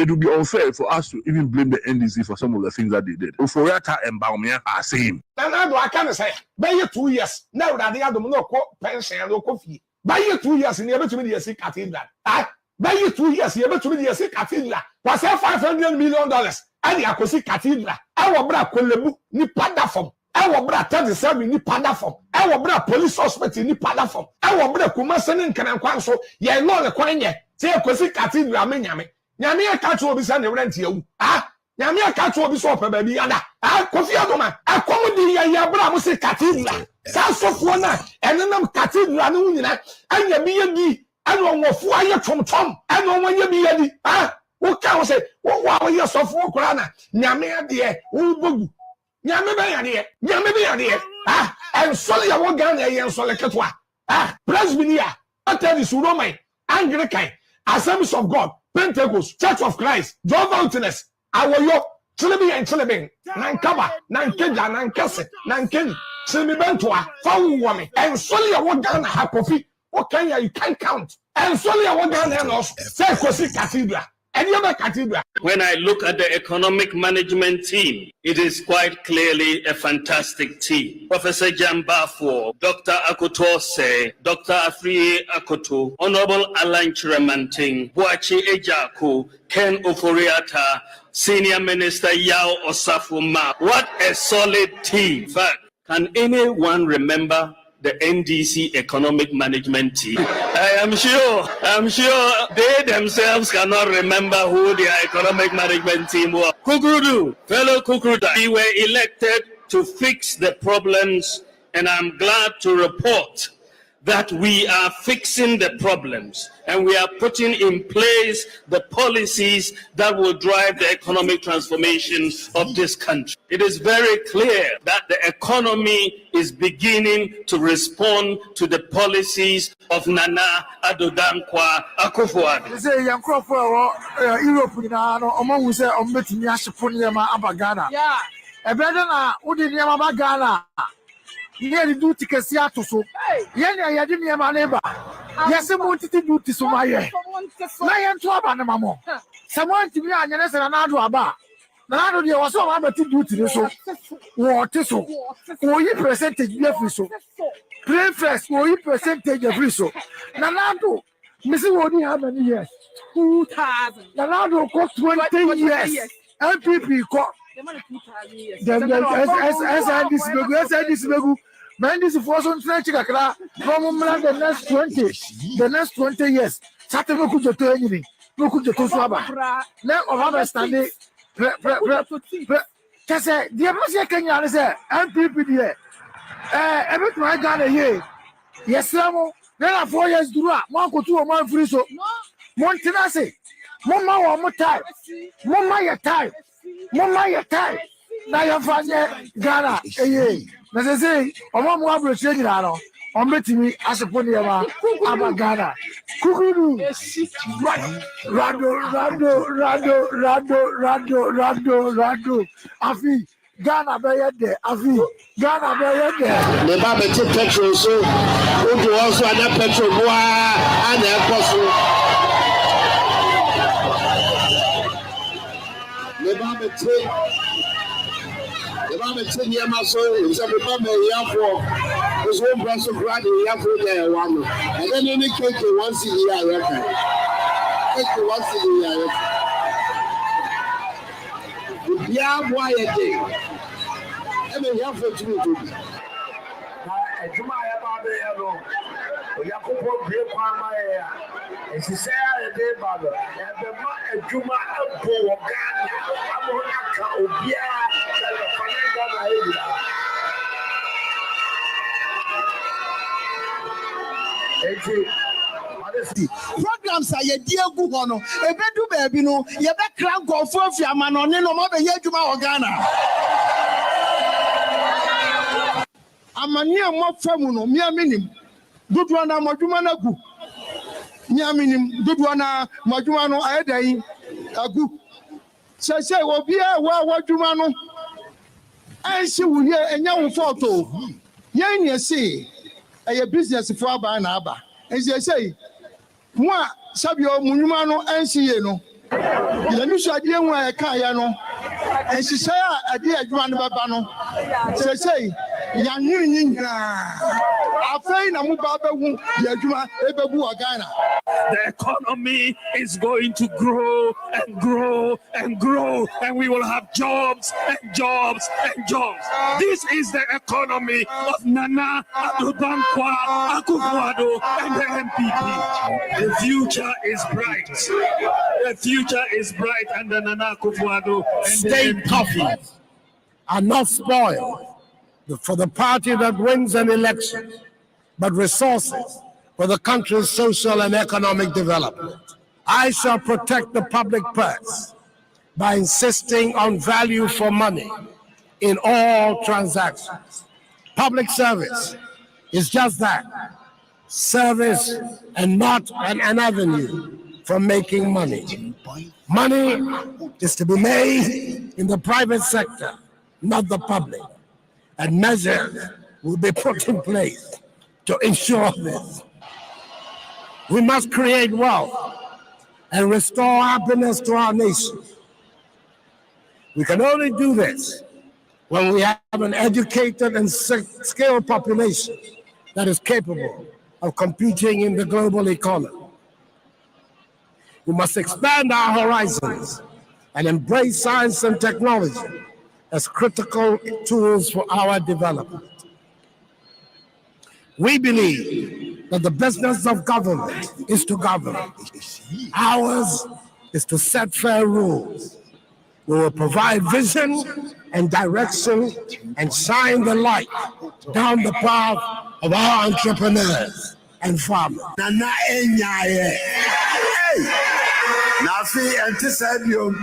it would be unfair for us to even blame the NDC for some of the things that they did. Oforiatta and Bawumia are same. I can't say, by 2 years, now that they have no pension, no coffee. By 2 years, in the other 2 years, cathedral. By 2 years, you have to be a cathedral. Was $500 million. And I could see cathedral. Our brother Kolebu, ni padafom. Our brother 37 ni padafom. Our brother police hospital ni padafom. Our brother Kumasen and Kwanso, ye know the Quanya. Say a cosi cathedral, Minyame. Yamia catch will be sending rent you. Ah, Yamia catch will be so baby. Ah, Kofi Adoma. I come with the Yabra say cathedral. South of one and then cathedral and you be and one of fire from Tom and one you be ready. Ah, what can I say? What were you so for Krana? Yamia dear, Ubu. Yamia dear. Ah, and Solia Wagana and Solakatwa. Ah, Presbynia. I tell you, Suromai, Anglican, Assemblies of God, Pentecost, Church of Christ, Jehovah's Witness, our yo, Chilibi and Chilibing, Nankaba, Nankeja, Nankase, Nanken, Chilibentua, Found Woman, and Solia Wagana have coffee. What can you can't count? And Solia Wagana and us, say Cathedral. When I look at the economic management team, it is quite clearly a fantastic team. Professor Jambafo, Dr. Akutose, Dr. Afriye Akoto, Honorable Alan Chiramanting, Boachi Ejaku, Ken Oforiata, Senior Minister Yao Osafuma. What a solid team. In fact, can anyone remember the NDC economic management team? I'm sure they themselves cannot remember who their economic management team was. Kukurudu, fellow Kukurudu, we were elected to fix the problems, and I'm glad to report that we are fixing the problems and we are putting in place the policies that will drive the economic transformation of this country. It is very clear that the economy is beginning to respond to the policies of Nana Addo Dankwa Akufo-Addo. Yeah, do to Cassiato so. Yeah, I didn't have my neighbor. Yes, I wanted to do to Somaya. I am to Abanamo. Someone to be on your and another about. Now, there was so about to do to the so. Water so. Or you percentage every so. Pray first, or you percentage every so. Nanado, Missy, what do you have many years? 2000. Nanado cost 20 years. LPP cost. This man, this is for some French Kakra from the next 20 years. Saturday could you tell anything? No could you to Swaba? Now, understanding. Kase, the American Kenya is a MPP here. Every time I got a year. Yes, Samo. Then I 4 years do that. Marco 2 or 1 free so. Montenase. Mama or more time. Mama your time. Mama your time. Now you're finding Ghana. As I say, I'm more appreciating that. I'm betting me as a pony about Ghana. Kukuru. Rado. Afi. Ghana Bayade. Afi. Ghana Bayade. The Babette petrol so. Who do also another petrol and the apostle. The Babette near my soul. Some Babette Yafo. There's one person crying Yafo there one. And then only cake once a year. Cake once a year. Yeah, why a day? I mean, Yafo to me. Yakupo break one my and she said a day bother and the man Juma Apo Ghana Amonaka Obia programs are ye dear good one. A bedu baby no, ye be crank of your man on no more than Juma Ghana. I'm a near more femuno, mere minim. Dudwana Majumana Gu. Yaminim, Dudwana Majumano Aday Agu. Say, Obia, what Jumano. And she will hear a young photo. Yan, you say, a business for Abanaba. As they say, Moi, Sabio Munumano and Sieno. The new idea where I can, and she say, a dear Juan Babano. Say, Yan. The economy is going to grow and grow and grow, and we will have jobs and jobs and jobs. This is the economy of Nana Addo Dankwa Akufo-Addo and the MPP. The future is bright. The future is bright under Nana Akufo-Addo and State the MPP. coffers are not spoiled for the party that wins an election, but resources for the country's social and economic development. I shall protect the public purse by insisting on value for money in all transactions. Public service is just that, service and not an avenue for making money. Money is to be made in the private sector, not the public. And measures will be put in place to ensure this. We must create wealth and restore happiness to our nation. We can only do this when we have an educated and skilled population that is capable of competing in the global economy. We must expand our horizons and embrace science and technology as critical tools for our development. We believe that the business of government is to govern. Ours is to set fair rules. We will provide vision and direction and shine the light down the path of our entrepreneurs and farmers. Nana Enyaye. Hey! Nafi Antisabio.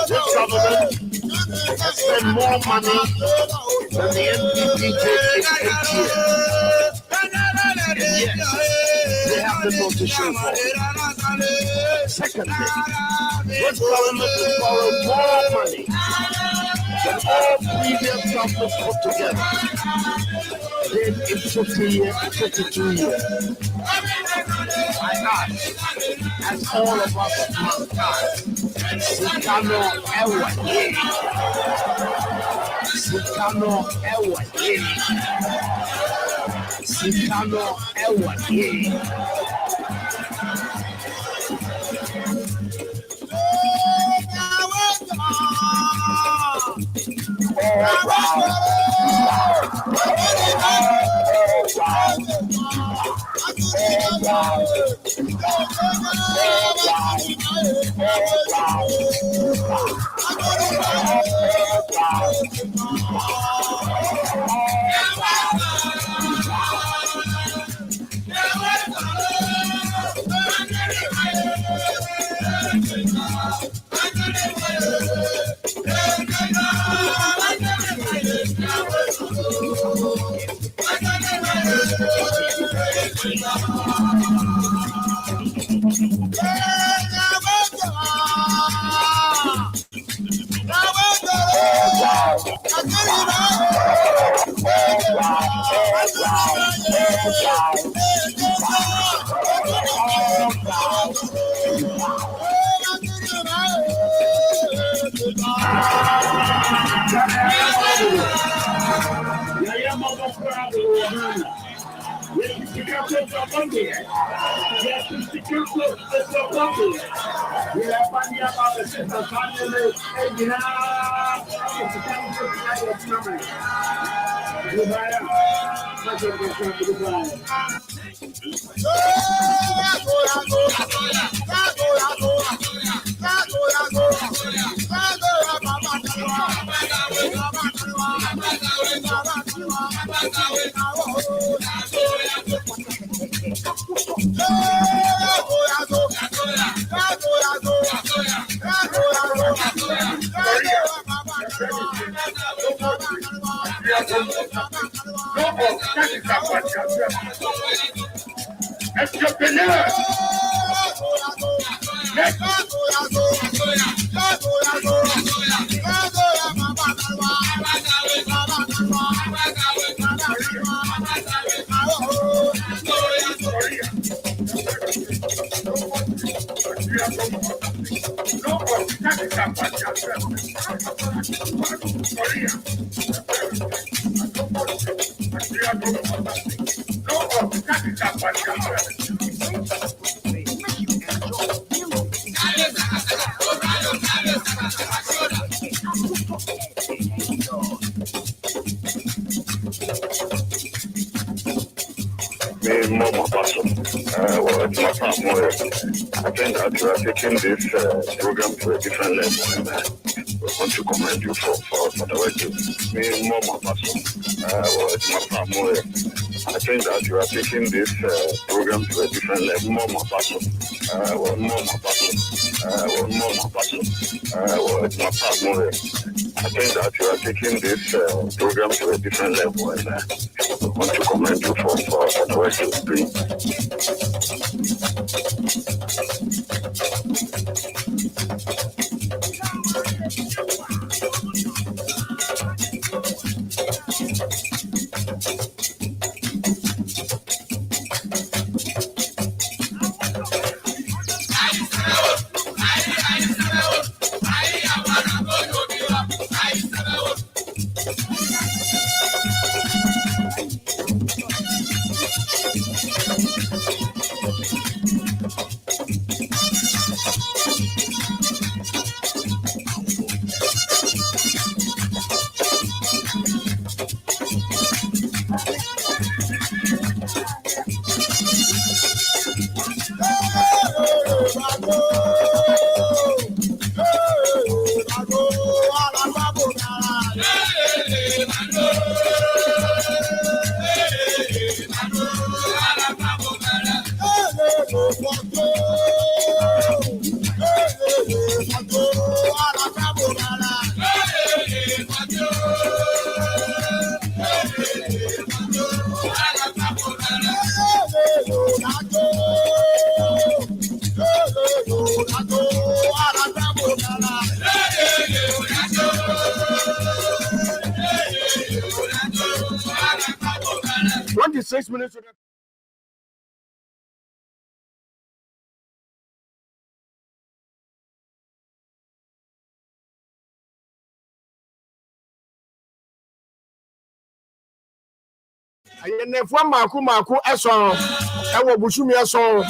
This government has spent more money than the NPP did in 8 years. And yet, they have little to show for it. Secondly, this government has borrowed more money than all previous governments put together did in 52 years. I ask, as all of us must ask, Sikano Ewa Ye. Sikano Ewa Ye. Sikano Ewa Ye. I think that you are taking this program to a different level, and we want to commend you for the work you do. I think that you are taking this program to a different level. I think that you are taking this program to a different level, and we want to commend you for the work you do. $26 minutes to the ayɛnɛfoɔ mako ɛsɔn ɛwɔ busumi ɛsɔn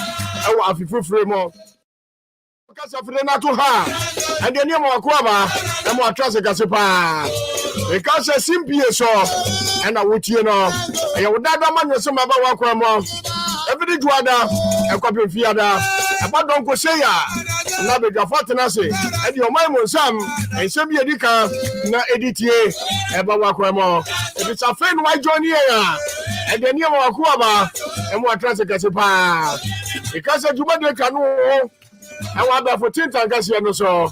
ɛwɔ afififire mu kasa fide na to ha ɛde ne mo akɔ aba na mo atrase kase pa e kasa Simpieso ɛna wotie no ɛyɛ wodada manyese maba wakɔ mo every juada ɛkɔpe fiada ɛba donko seya na be dwafo tena se ɛde ɔman mo nsam ɛnsɛ bi edika na editie ɛba wakɔ mo ebi safe no wajoni ya ɛde ne mo akɔ aba ɛmo atrase kase pa e kasa jubade kanu I want that for 10 times here no so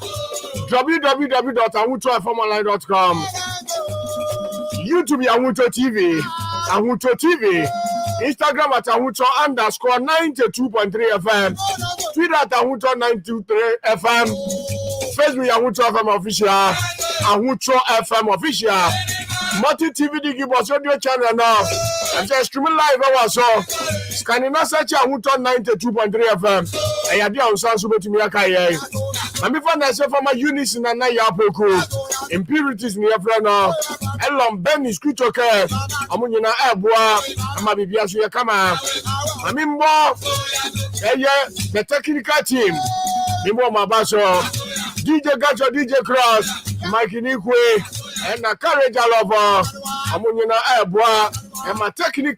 www.awuto.com YouTube Awuto TV Awuto TV Instagram at Awuto_92.3 FM Twitter at Awuto923 FM Facebook Awuto FM official Awuto FM official Multi TV Digibos audio channel now I'm just streaming live so scanning us search Awuto92.3 FM ayade a unsan so betumi aka ye mami fa na se former units na na ya poku impurities ni efra no elom ben scripture ke amunyina eboa ama bibia so ye kama mami mbo eye the technical team mbo mabaso DJ Gacho DJ Cross Mike Nikwe and na courage lover amunyina eboa and my technical